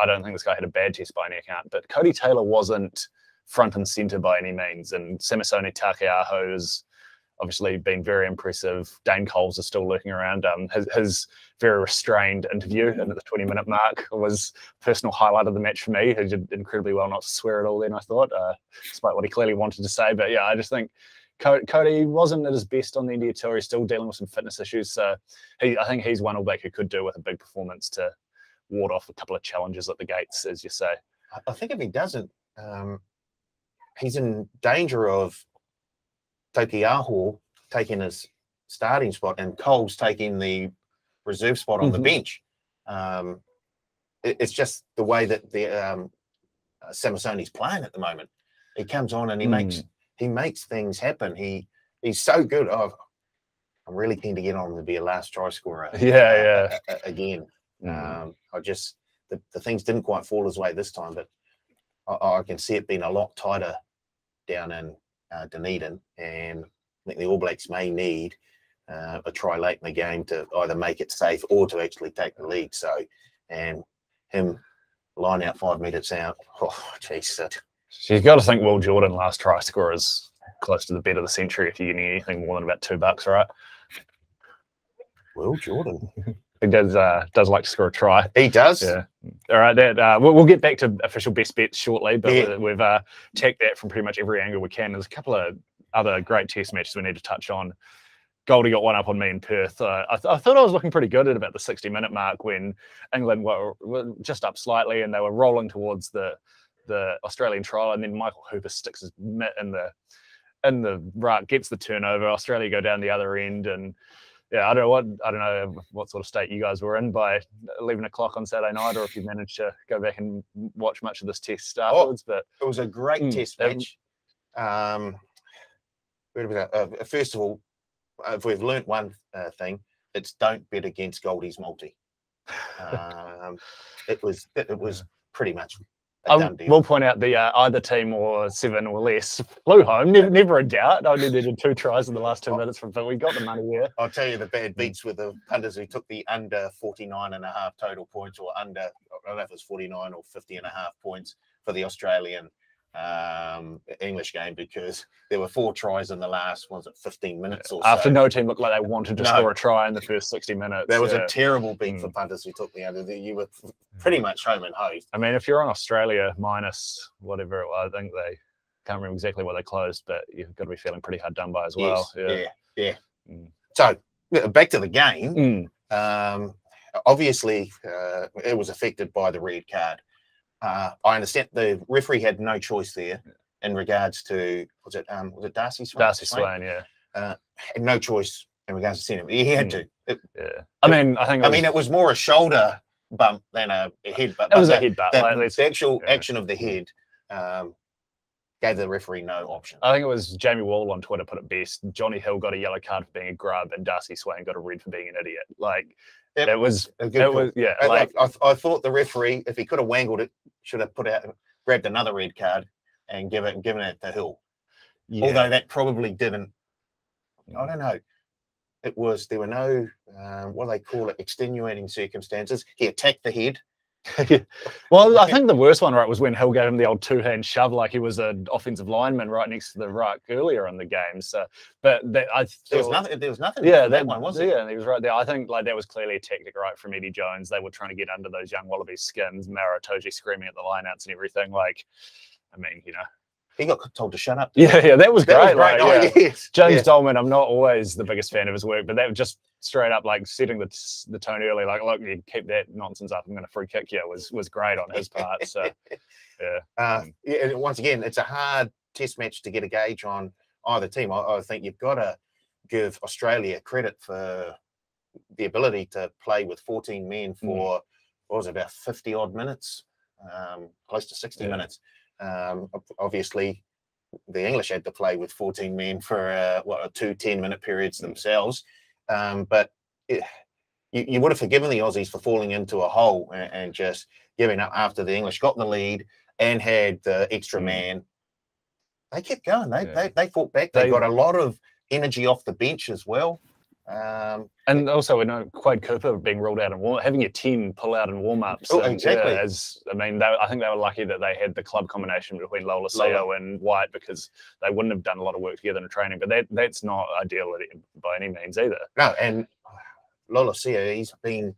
I don't think this guy had a bad test by any account, but Cody Taylor wasn't front and centre by any means, and Samisoni Taukei'aho has obviously been very impressive. Dane Coles is still lurking around. His very restrained interview at the 20-minute mark was a personal highlight of the match for me. He did incredibly well not to swear at all then, I thought, despite what he clearly wanted to say. But yeah, I just think Cody wasn't at his best on the India tour. He's still dealing with some fitness issues. So I think he's one All Black who could do with a big performance to ward off a couple of challenges at the gates, as you say. I think if he doesn't, he's in danger of Taukei'aho taking his starting spot and Coles taking the reserve spot on the bench. It's just the way that the Samisoni's playing at the moment. He comes on and he makes things happen. He's so good. Oh, I'm really keen to get on to be a last try scorer. Yeah. Again, the things didn't quite fall his way this time, but I can see it being a lot tighter down in Dunedin, and I think the All Blacks may need a try late in the game to either make it safe or to actually take the lead. So, and him line out 5 minutes out. Oh, geez. You've got to think Will Jordan, last try scorer, is close to the bet of the century if you're getting anything more than about $2, right? Will Jordan. He does like to score a try. He does. Yeah. All right. We'll get back to official best bets shortly, but we've tacked that from pretty much every angle we can. There's a couple of other great test matches we need to touch on. Goldie got one up on me in Perth. I thought I was looking pretty good at about the 60-minute mark when England were just up slightly and they were rolling towards the Australian try, and then Michael Hooper sticks his mitt in the ruck, gets the turnover. Australia go down the other end, and yeah, I don't know what sort of state you guys were in by 11 o'clock on Saturday night, or if you managed to go back and watch much of this test afterwards. But it was a great test match. First of all, if we've learnt one thing, it's don't bet against Goldie's multi. It was pretty much. I will point out the either team or 7 or less flew home. Never a doubt. Only needed 2 tries in the last 2 minutes, but we got the money there. I'll tell you the bad beats with the punters who took the under 49.5 total points, or under, I don't know if it's 49 or 50.5 points for the Australian English game, because there were 4 tries in the last, 15 minutes or After so. no team looked like they wanted to score a try in the first 60 minutes. That was a terrible beat for punters who took the under. You were pretty much home and hosed. I mean, if you're on Australia minus whatever it was, I think they can't remember exactly what they closed, but you've got to be feeling pretty hard done by as well. Yes, yeah. So back to the game. Obviously, it was affected by the red card. I understand the referee had no choice there in regards to, was it Darcy Swain? Darcy Swain, yeah. Had no choice in regards to sending him. He had to. I mean, it was more a shoulder bump than a headbutt. It was a headbutt. The actual action of the head gave the referee no option. I think it was Jamie Wall on Twitter put it best. Johnny Hill got a yellow card for being a grub, and Darcy Swain got a red for being an idiot. Like, it was a good call. Yeah. Like, I thought the referee, if he could have wangled it, should have grabbed another red card and given it to Hill. Yeah. Although that probably didn't. I don't know. There were no what do they call it, extenuating circumstances. He attacked the head. Well, I think the worst one, right, was when Hill gave him the old 2-hand shove like he was an offensive lineman right next to the ruck earlier in the game. So, but there was nothing. Yeah, that one was it? Yeah, he was right there. I think like that was clearly a tactic, right, from Eddie Jones. They were trying to get under those young Wallabies' skins. Maratoji screaming at the lineouts and everything. Like, I mean, he got told to shut up. Yeah, that was great. Like, yes. James Dolman, I'm not always the biggest fan of his work, but that was just straight up like setting the tone early. Like, look, you keep that nonsense up, I'm going to free kick you. Was great on his part. So, yeah. Once again, it's a hard test match to get a gauge on either team. I think you've got to give Australia credit for the ability to play with 14 men for what was it, about 50 odd minutes, close to 60 minutes. Obviously, the English had to play with 14 men for 2 10-minute periods themselves. But you would have forgiven the Aussies for falling into a hole and just giving up after the English got the lead and had the extra man. They kept going. They fought back. They got a lot of energy off the bench as well. And also, we know Quade Cooper being ruled out and having your 10 pull out in warm-ups. Oh, exactly. I think they were lucky that they had the club combination between Lowe and White, because they wouldn't have done a lot of work together in training. But that's not ideal by any means either. No, and Lolosea, he's been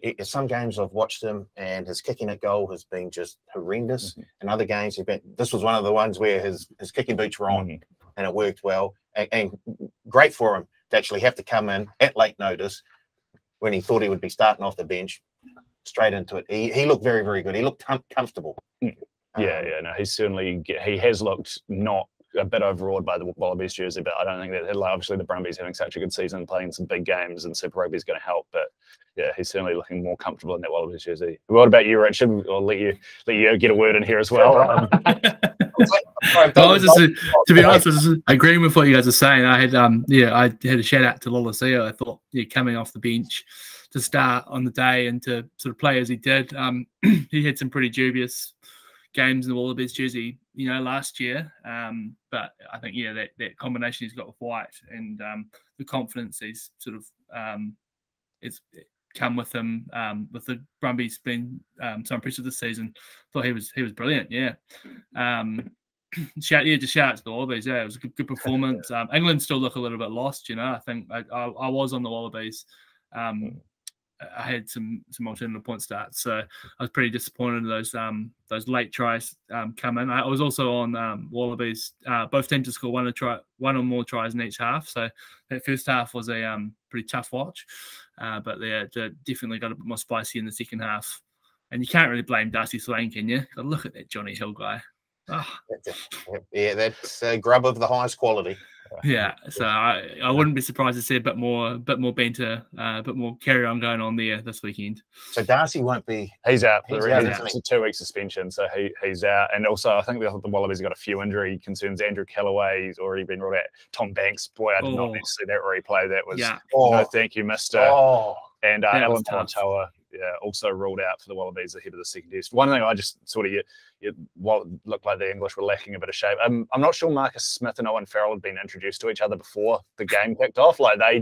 in some games I've watched him, and his kicking at goal has been just horrendous. In other games, this was one of the ones where his kicking boots were on, and it worked well. And great for him to actually have to come in at late notice when he thought he would be starting off the bench, straight into it. He looked very, very good. He looked comfortable. No, he has looked not a bit overawed by the Wallabies jersey, but I don't think that, obviously the Brumbies having such a good season, playing some big games, and Super Rugby is going to help. But yeah, he's certainly looking more comfortable in that Wallabies jersey. What about you, Richard? I'll let you get a word in here as well. To be honest, I was agreeing with what you guys are saying. I had I had a shout out to Lolosea. I thought coming off the bench to start on the day and to sort of play as he did. He had some pretty dubious games in the Wallabies jersey, last year. But I think that combination he's got with White and the confidence he's sort of it's come with him with the Brumbies being so impressive this season. Thought he was brilliant. Just shout out to the Wallabies. It was a good performance. England still look a little bit lost. I think I was on the Wallabies. I had some alternative point starts, so I was pretty disappointed in those late tries come in. I was also on Wallabies. Both teams to score one or more tries in each half. So that first half was a pretty tough watch, but they definitely got a bit more spicy in the second half. And you can't really blame Darcy Swain, can you? Got to look at that Johnny Hill guy. Oh. Yeah, that's a grub of the highest quality. Yeah, so I wouldn't be surprised to see a bit more banter, a bit more carry on going on there this weekend. So Darcy won't be. He's out. It's a 2-week suspension, so he's out. And also, I think the Wallabies got a few injury concerns. Andrew Callaway, he's already been ruled out. Tom Banks, boy, I did not need to see that replay. That was no, thank you, Mister. And Alan Tamatoa. Also ruled out for the Wallabies ahead of the second test. One thing I just sort of what looked like the English were lacking a bit of shape. I'm not sure Marcus Smith and Owen Farrell had been introduced to each other before the game kicked off. Like they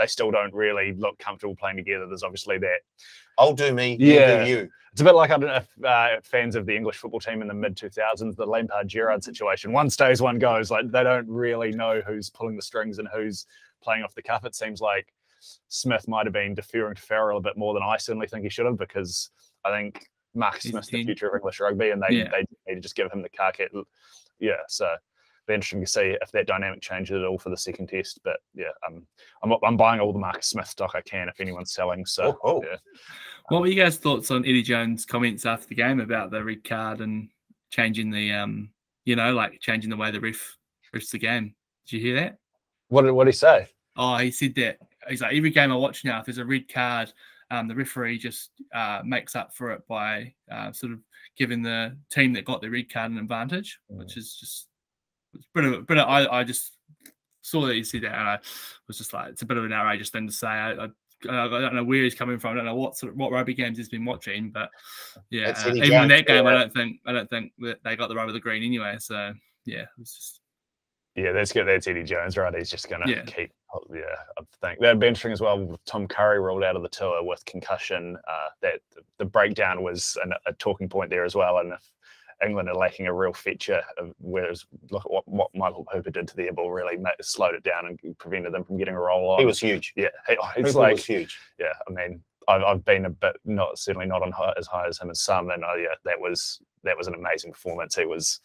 still don't really look comfortable playing together. There's obviously that I'll do me, you do you. It's a bit like, I don't know if fans of the English football team in the mid-2000s, the Lampard-Gerrard situation. One stays, one goes. Like, they don't really know who's pulling the strings and who's playing off the cuff. It seems like Smith might have been deferring to Farrell a bit more than I certainly think he should have, because I think Marcus Smith's the future of English rugby, and they need to just give him the carket. Yeah, so be interesting to see if that dynamic changes at all for the second test. But yeah, I'm buying all the Marcus Smith stock I can if anyone's selling. So yeah. What were you guys' thoughts on Eddie Jones' comments after the game about the red card and changing the changing the way the refs the game? Did you hear that? What did he say? Oh, he said that he's like, every game I watch now, if there's a red card, the referee just makes up for it by sort of giving the team that got the red card an advantage, which is just I just saw that he said that, and I was just like, it's a bit of an outrageous thing to say. I don't know where he's coming from. I don't know what rugby games he's been watching, but yeah, even in that game, I don't think that they got the rub of the green anyway. So yeah, it was just. Yeah, that's good. That's Eddie Jones, right? He's just going to keep. Yeah, I think that'd be interesting as well. With Tom Curry ruled out of the tour with concussion. That the breakdown was a talking point there as well. And if England are lacking a real feature, whereas look at what Michael Hooper did to the air ball, really slowed it down and prevented them from getting a roll on. He was huge. Yeah, Hooper was huge. Yeah, I mean, I've been a bit certainly not on as high as him as some, and that was an amazing performance. He was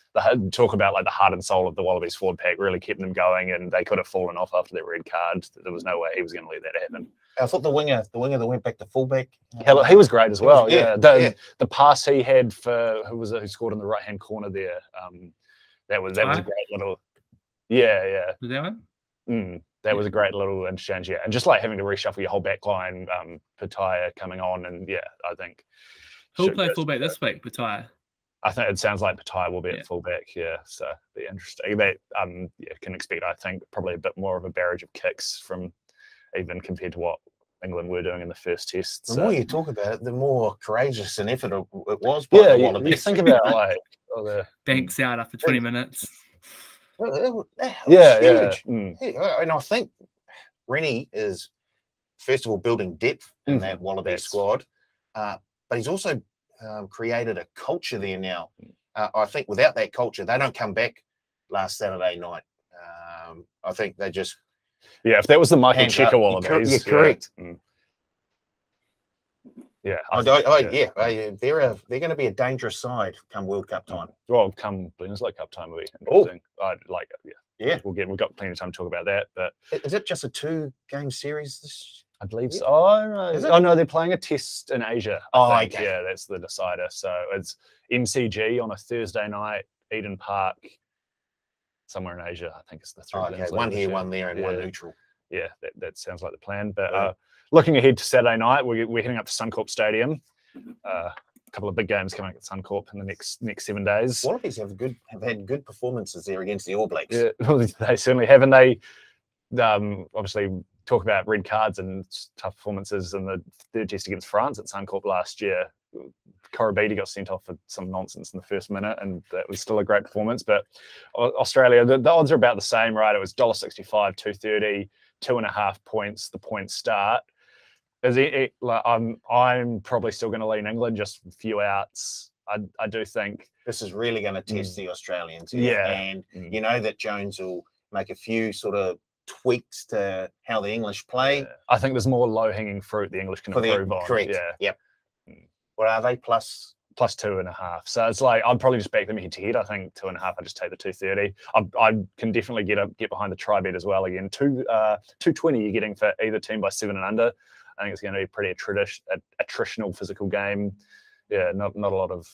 talk about like the heart and soul of the Wallabies forward pack, really keeping them going, and they could have fallen off after that red card. There was no way he was going to let that happen. I thought the winger that went back to fullback, he was great as well. The pass he had for who scored in the right hand corner there. That was a great little. Yeah. Was that one? That was a great little interchange, and just like having to reshuffle your whole back line, Pataya coming on, and I think who'll play fullback this week, Pataya? I think it sounds like Pataya will be at fullback, so be interesting. That can expect, I think, probably a bit more of a barrage of kicks from even compared to what England were doing in the first test. The more you talk about it, the more courageous an effort it was by the Wallabies. You think about like the Banks out after 20 minutes. Huge. And I think Rennie is, first of all, building depth in that Wallabies squad, but he's also created a culture there now. I think without that culture, they don't come back last Saturday night. I think they just... Yeah, if that was the Michael Checker Wallabies... You're correct. Yeah, they're going to be a dangerous side come World Cup time. Well, come Bledisloe Cup time will be interesting. I'd like it. Yeah. We've got plenty of time to talk about that. But is it just a 2-game series? I believe so. Oh no, they're playing a test in Asia. I think. Yeah, that's the decider. So it's MCG on a Thursday night, Eden Park, somewhere in Asia. I think it's the 3. Okay, one here, one there, and one neutral. Yeah, that sounds like the plan. But looking ahead to Saturday night, we're heading up to Suncorp Stadium. A couple of big games coming up at Suncorp in the next 7 days. Wallabies have had good performances there against the All Blacks. Yeah, they certainly have, and they obviously talk about red cards and tough performances in the third test against France at Suncorp last year. Korobidi got sent off for some nonsense in the first minute, and that was still a great performance. But Australia, the odds are about the same, right? It was $1.65, 2.30, 2.5 points. The points start. I'm probably still going to lean England, just a few outs. I do think this is really going to test the Australians. And you know that Jones will make a few sort of tweaks to how the English play. I think there's more low-hanging fruit the English can improve on. Correct. Yep. What are they? Plus 2.5. So it's like I'd probably just back them head to head. I think 2.5. I just take the 2.30. I can definitely get behind the try bet as well. Again, 2.20 you're getting for either team by 7 and under. I think it's going to be pretty attritional physical game. Yeah, not a lot of,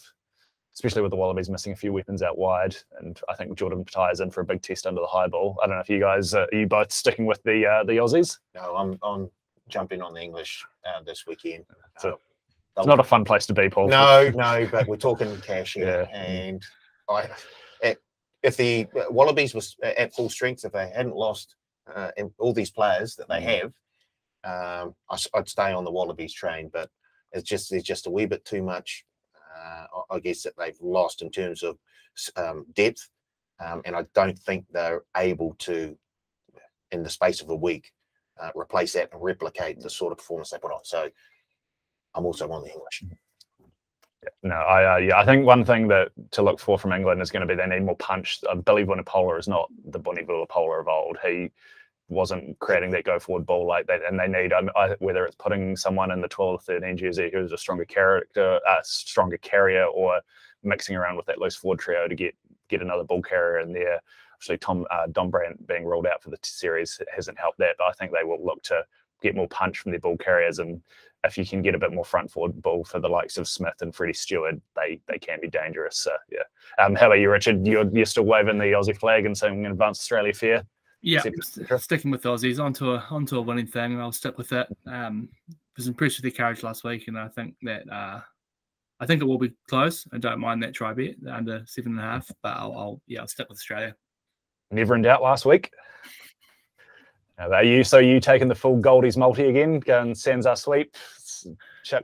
especially with the Wallabies missing a few weapons out wide, and I think Jordan Patai's in for a big test under the high ball. I don't know if you guys are you both sticking with the Aussies? No, I'm jumping on the English this weekend. It's not a fun place to be, Paul. No, but we're talking cash here, and if the Wallabies was at full strength, if they hadn't lost all these players that they have, I'd stay on the Wallabies train, but there's just a wee bit too much. I guess that they've lost in terms of depth, and I don't think they're able to, in the space of a week, replace that and replicate the sort of performance they put on. So I'm also on the English. No, I think one thing that to look for from England is going to be they need more punch. Billy Vunipola is not the Bunny Vunipola of old. He wasn't creating that go forward ball like that, and they need whether it's putting someone in the 12 or 13 jersey who's a stronger stronger carrier, or mixing around with that loose forward trio to get another ball carrier in there. Actually, Dom Brandt being ruled out for the series hasn't helped that, but I think they will look to get more punch from their ball carriers, and if you can get a bit more front forward ball for the likes of Smith and Freddie Stewart, they can be dangerous. So yeah. How about you, Richard? You're still waving the Aussie flag and saying an advanced Australia fair? Yeah, sticking with the Aussies onto a winning thing, and I'll stick with it. Was impressed with their courage last week, and I think that I think it will be close. I don't mind that try bet under 7.5, but I'll stick with Australia. Never in doubt last week. Are you taking the full Goldies multi again? Going Sansa sweep?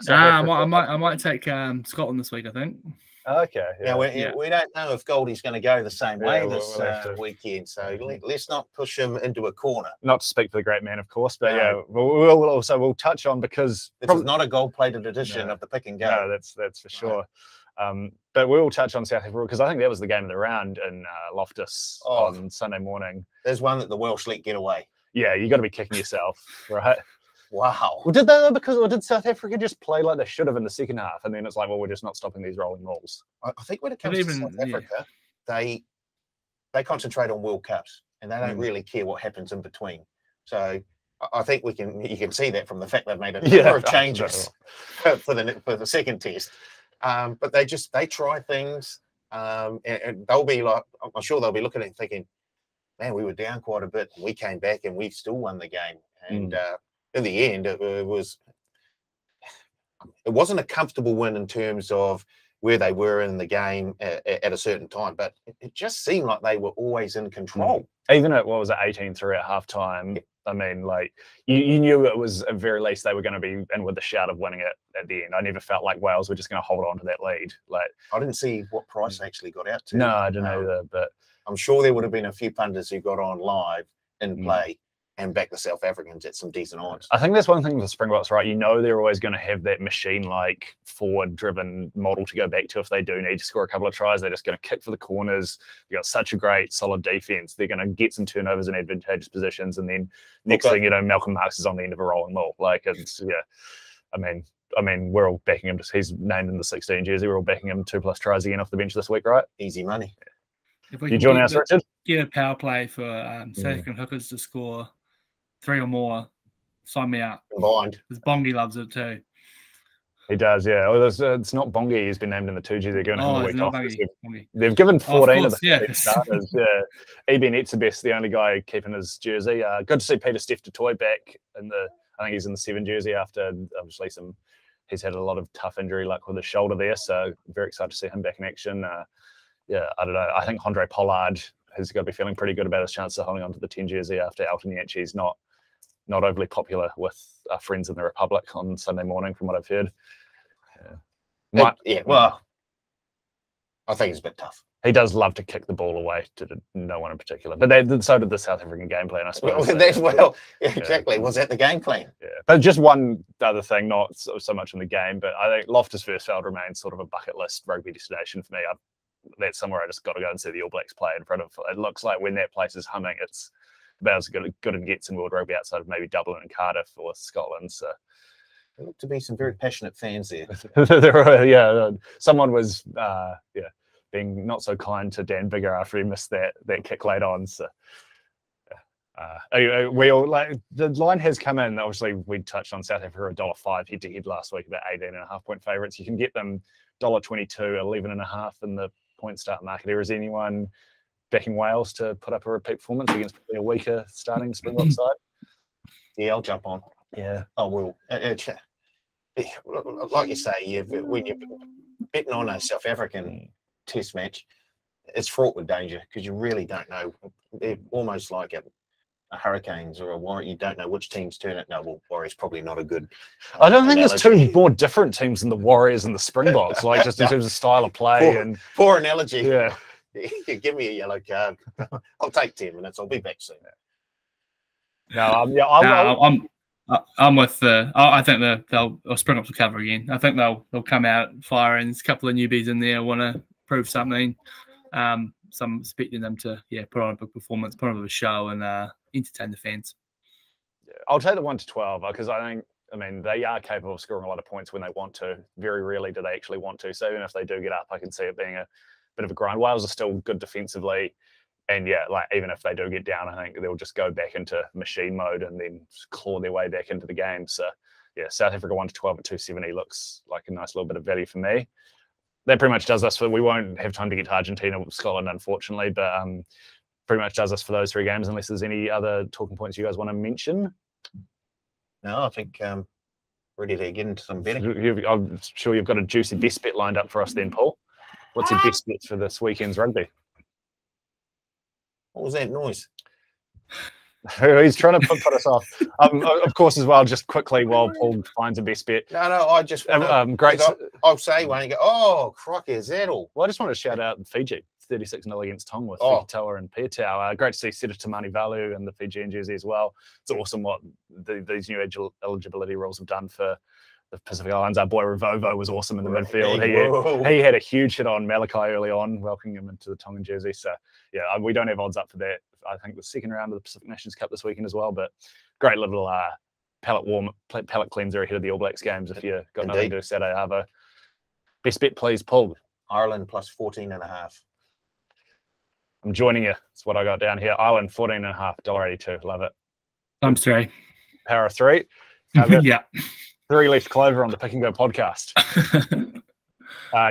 I might take Scotland this week, I think. Okay. Yeah. We don't know if Goldie's going to go the same way this weekend, so let's not push him into a corner. Not to speak for the great man, of course, but yeah, we'll touch on, because this is not a gold-plated edition of the pick and go. No, that's for sure. But we'll touch on South Africa, because I think that was the game of the round in Loftus on Sunday morning. There's one that the Welsh let get away. Yeah, you got to be kicking yourself, right? Wow. Well, did South Africa just play like they should have in the second half, and then it's like, well, we're just not stopping these rolling balls? I think when it comes to South Africa, they concentrate on World Cups, and they don't really care what happens in between. So I think you can see that from the fact they've made a number of changes for the second test. But they try things, and they'll be like, I'm sure they'll be looking at it and thinking, man, we were down quite a bit, and we came back and we still won the game. And in the end, it wasn't a comfortable win in terms of where they were in the game at a certain time, but it just seemed like they were always in control. Even at 18-3 at halftime. I mean, like you knew it was at very least they were going to be in with the shout of winning it at the end. I never felt like Wales were just going to hold on to that lead. Like, I didn't see what Price actually got out to. No, I don't know either, but I'm sure there would have been a few punters who got on live in play and back the South Africans at some decent odds. I think that's one thing with the Springboks, right? You know they're always going to have that machine-like forward-driven model to go back to if they do need to score a couple of tries. They're just going to kick for the corners. They've got such a great, solid defence. They're going to get some turnovers in advantageous positions, and then next thing you know, Malcolm Marx is on the end of a rolling ball. Like, it's I mean, we're all backing him. He's named in the 16 jersey. We're all backing him 2+ tries again off the bench this week, right? Easy money. If we you join us, Richard? Get a power play for South African hookers to score 3 or more, sign me out. Combined. Because Bongi loves it too. He does, yeah. Well, it's not Bongi. He's been named in the 2G. They're going to have a week off. Bongi. They've given 14 of the yeah. starters. EB Netzebest, the only guy keeping his jersey. Good to see Peter Steph Toy back in the. I think he's in the 7 jersey after obviously he's had a lot of tough injury luck with his shoulder there. So very excited to see him back in action. I don't know. I think Andre Pollard has got to be feeling pretty good about his chances of holding on to the 10 jersey after Elton Yancey's not overly popular with our friends in the Republic on Sunday morning, from what I've heard. Well, I think it's a bit tough. He does love to kick the ball away to no one in particular, but so did the South African game plan, I suppose. Exactly. Was that the game plan? Yeah, but just one other thing, not so much in the game, but I think Loftus Versfeld remains sort of a bucket list rugby destination for me. That's somewhere I just got to go and see the All Blacks play in front of. It looks like when that place is humming, it's about as good and gets in world rugby outside of maybe Dublin and Cardiff or Scotland. So there look to be some very passionate fans there. Someone was being not so kind to Dan Bigger after he missed that kick late on. So we all like the line has come in. Obviously, we touched on South Africa $1.05 head-to-head last week, about 18.5-point favourites. You can get them $1.22, 11.5 in the point start market. Is anyone backing Wales to put up a repeat performance against a weaker starting Springbok side? Yeah, I'll jump on. Yeah, I will. Like you say, when you're betting on a South African test match, it's fraught with danger because you really don't know. They're almost like a Hurricanes or a Warriors. You don't know which teams turn it. No, well, Warriors probably not a good. I don't think there's two more different teams than the Warriors and the Springboks, like just in terms of style of play. Poor analogy. Yeah. Give me a yellow card. I'll take 10 minutes. I'll be back soon. I'm I'm with the. I think they'll Springboks will cover again. I think they'll come out firing. There's a couple of newbies in there want to prove something. So I'm expecting them to put on a big performance, put on a show, and entertain the fans. Yeah, I'll take the 1-12 because I mean they are capable of scoring a lot of points when they want to. Very rarely do they actually want to. So even if they do get up, I can see it being a bit of a grind. Wales are still good defensively. And yeah, like even if they do get down, I think they'll just go back into machine mode and then claw their way back into the game. So yeah, South Africa 1-12 at 270 looks like a nice little bit of value for me. That pretty much does us for. We won't have time to get to Argentina or Scotland, unfortunately, but pretty much does us for those 3 games. Unless there's any other talking points you guys want to mention. No, I think ready to get into some betting. I'm sure you've got a juicy best bet lined up for us then, Paul. What's your best bet for this weekend's rugby? What was that noise? He's trying to put us off. Of course, as well, just quickly while Paul finds a best bet. No, I just great. I'll say one and go, oh, crikey, is that all? Well, I just want to shout out Fiji, 36-0 against Tonga with Toa and Piatau. Great to see Seta Tamani Valu and the Fijian jersey as well. It's awesome what these new eligibility rules have done for the Pacific Islands. Our boy Revovo was awesome in the midfield. He had a huge hit on Malachi early on, welcoming him into the Tongan jersey. So yeah, we don't have odds up for that. I think the second round of the Pacific Nations Cup this weekend as well. But great little palate cleanser ahead of the All Blacks games if you've got nothing to do Saturday. Arvo. Best bet, please, Paul. Ireland plus 14.5. I'm joining you. That's what I got down here. Ireland 14.5, $1.82. Love it. I'm sorry. Power of 3. Yeah. 3 left clover on the Pick and Go podcast.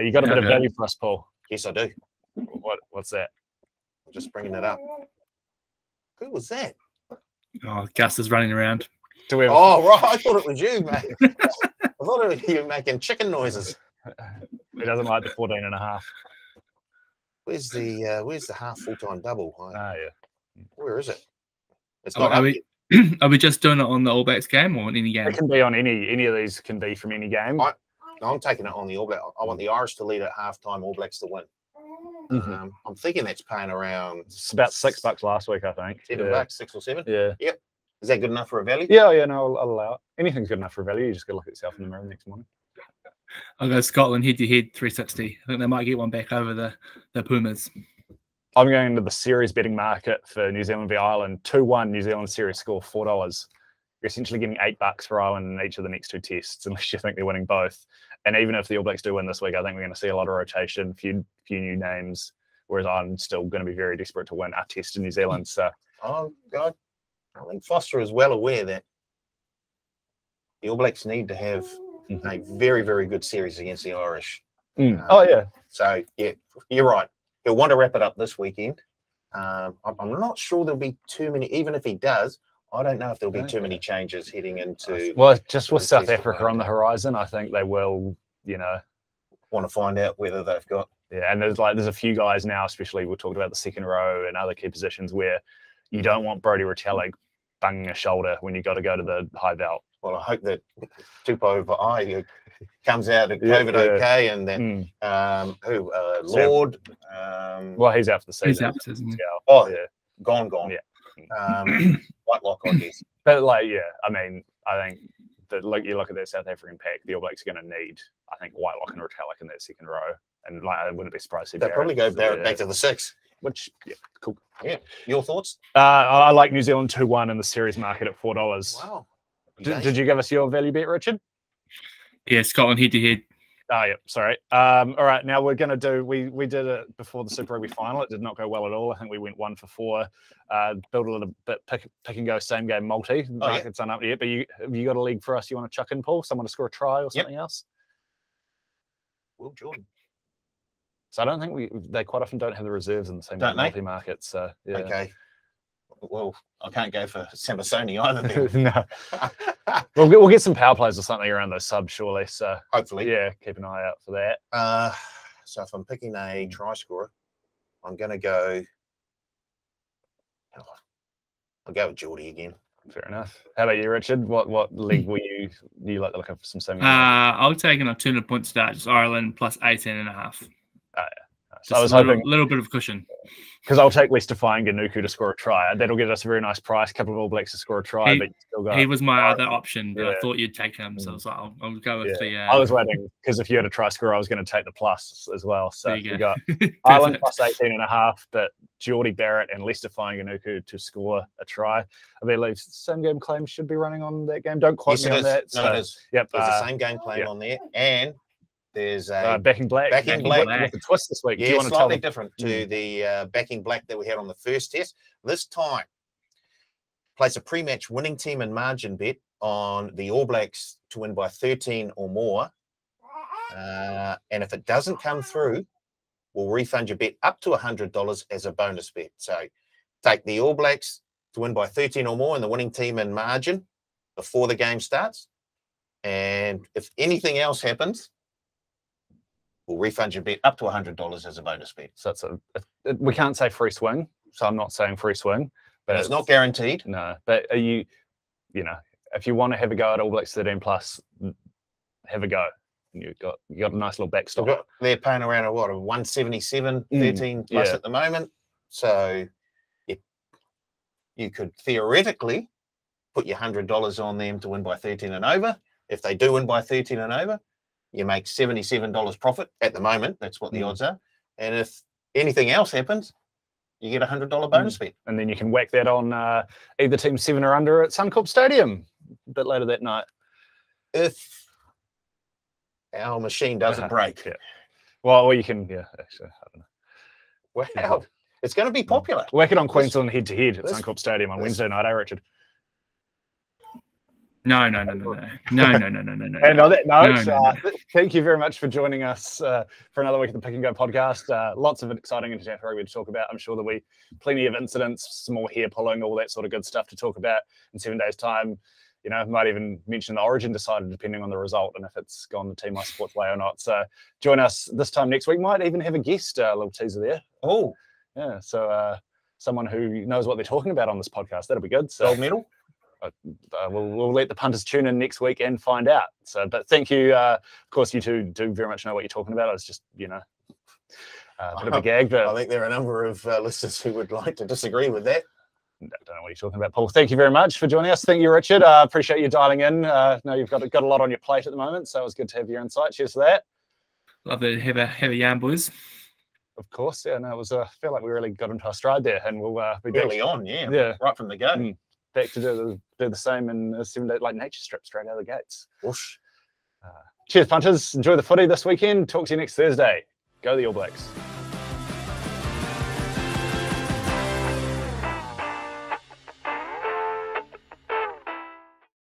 You got a bit of value for us, Paul. Yes, I do. What's that? I'm just bringing it up. Who was that? Oh, Gus is running around. Oh, right. I thought it was you, mate. I thought it was you making chicken noises. He doesn't like the 14.5. Where's the half full-time double? Yeah. Where is it? It's not. Are we just doing it on the All Blacks game or on any game? It can be on any of these. Can be from any game. I'm taking it on the All Blacks. I want the Irish to lead at halftime, All Blacks to win. I'm thinking that's paying around. It's about $6 last week, I think. $7, 6 or 7. Yeah. Yep. Is that good enough for a value? Yeah. No, I'll allow it. Anything's good enough for a value. You just got to look at yourself in the mirror next morning. I'll go Scotland head-to-head 360. I think they might get one back over the Pumas. I'm going into the series betting market for New Zealand v Ireland. 2-1 New Zealand series score, $4. You're essentially getting $8 for Ireland in each of the next 2 tests, unless you think they're winning both. And even if the All Blacks do win this week, I think we're going to see a lot of rotation, few new names, whereas Ireland's still going to be very desperate to win our test in New Zealand. So, oh God, I think Foster is well aware that the All Blacks need to have a very, very good series against the Irish. So yeah, you're right. He'll want to wrap it up this weekend. I'm not sure there'll be too many. Even if he does, I don't know if there'll be too many changes heading into. Well, just with South Africa on the horizon, I think they will. Want to find out whether they've got. Yeah, and there's a few guys now, especially we talked about the second row and other key positions where you don't want Brodie Retallick bunging a shoulder when you got to go to the high belt. Well, I hope that Tupou comes out of COVID okay, and then Lord. Well, he's out for the season. He's out, isn't he? Oh yeah, gone. Yeah. Whitelock, I guess. But I think that you look at that South African pack, the All Blacks are going to need, I think, Whitelock and Retallick in that second row, and I wouldn't be surprised if they'll probably go Barrett back to the 6. Which, cool. Yeah. Your thoughts? I like New Zealand 2-1 in the series market at $4. Wow. Did you give us your value bet, Richard? Yeah, Scotland head-to-head. Oh, yeah, sorry. All right, now we're going to do, we did it before the Super Rugby final. It did not go well at all. I think we went 1 for 4. Build a little bit, pick and go, same game multi. Market's not up yet, but have you got a league for us you want to chuck in, Paul? Someone to score a try or something else? Will Jordan. So I don't think they quite often don't have the reserves in the same multi market. So, yeah. Okay. Well, I can't go for Sambasoni either. Then. No. We'll get some power plays or something around those subs, surely. So hopefully, yeah, keep an eye out for that. So if I'm picking a try scorer, I'm going to go. I'll go with Geordie again. Fair enough. How about you, Richard? What league were you like to look for some same? I'll take an alternative point start, just Ireland plus 18.5. Oh, yeah. I was a hoping little bit of cushion. because I'll take Leicester Ganuku to score a try. That'll get us a very nice price. A couple of All Blacks to score a try, but you still got. He was my other option, but Yeah. I thought you'd take him, so I was like, I'll go with the. I was waiting because if you had a try scorer, I was going to take the plus as well. So you we go. got Ireland plus 18.5, but Geordie, Barrett, and Leicester Ganuku to score a try. I believe same game claim should be running on that game. Don't quote Yes, me it on is. that. No, So, it is. Yep. There's the same game claim on there, and there's a Backing Black. Backing Black with the twist this week. Do you yeah, want to tell slightly them? different to the Backing Black that we had on the first test. This time, place a pre-match winning team and margin bet on the All Blacks to win by 13 or more. And if it doesn't come through, we'll refund your bet up to $100 as a bonus bet. So take the All Blacks to win by 13 or more in the winning team and margin before the game starts. And if anything else happens, we'll refund your bet up to $100 as a bonus bet. So it's we can't say free swing, so I'm not saying free swing. But it's not guaranteed. No, but are you know, if you want to have a go at All Blacks 13 plus, have a go. You got a nice little backstop. They're paying around a 177, 13 plus at the moment. So you could theoretically put your $100 on them to win by 13 and over. If they do win by 13 and over, you make $77 profit at the moment. That's what the odds are. And if anything else happens, you get a $100 bonus bet. And then you can whack that on either team 7 or under at Suncorp Stadium a bit later that night. If our machine doesn't break. Yeah. Well, or you can, actually, I don't know. Wow. It's going to be popular. Whack it on Queensland head-to-head at Suncorp Stadium on Wednesday night, Richard? No. And on that note, thank you very much for joining us for another week of the Pick and Go podcast. Lots of exciting international rugby to talk about. I'm sure there'll be plenty of incidents, some more hair pulling, all that sort of good stuff to talk about in 7 days' time. You know, might even mention the Origin decided depending on the result and if it's gone the team I support way or not. So join us this time next week. Might even have a guest, a little teaser there. Oh, yeah. So someone who knows what they're talking about on this podcast. That'll be good. So gold medal. We'll let the punters tune in next week and find out. So, but thank you. Of course, you two do very much know what you're talking about. I was just, a bit of a gag. But I think there are a number of listeners who would like to disagree with that. I don't know what you're talking about, Paul. Thank you very much for joining us. Thank you, Richard. Appreciate you dialing in. No, you've got a lot on your plate at the moment, so it was good to have your insight. Cheers for that. Love to have a yarn, boys. Of course, yeah. No, it was. I feel like we really got into our stride there, and we'll be back. Early on, yeah, right from the go. Back to do the same in 7 days, like nature strip straight out of the gates. Whoosh. Cheers, punters. Enjoy the footy this weekend. Talk to you next Thursday. Go the All Blacks.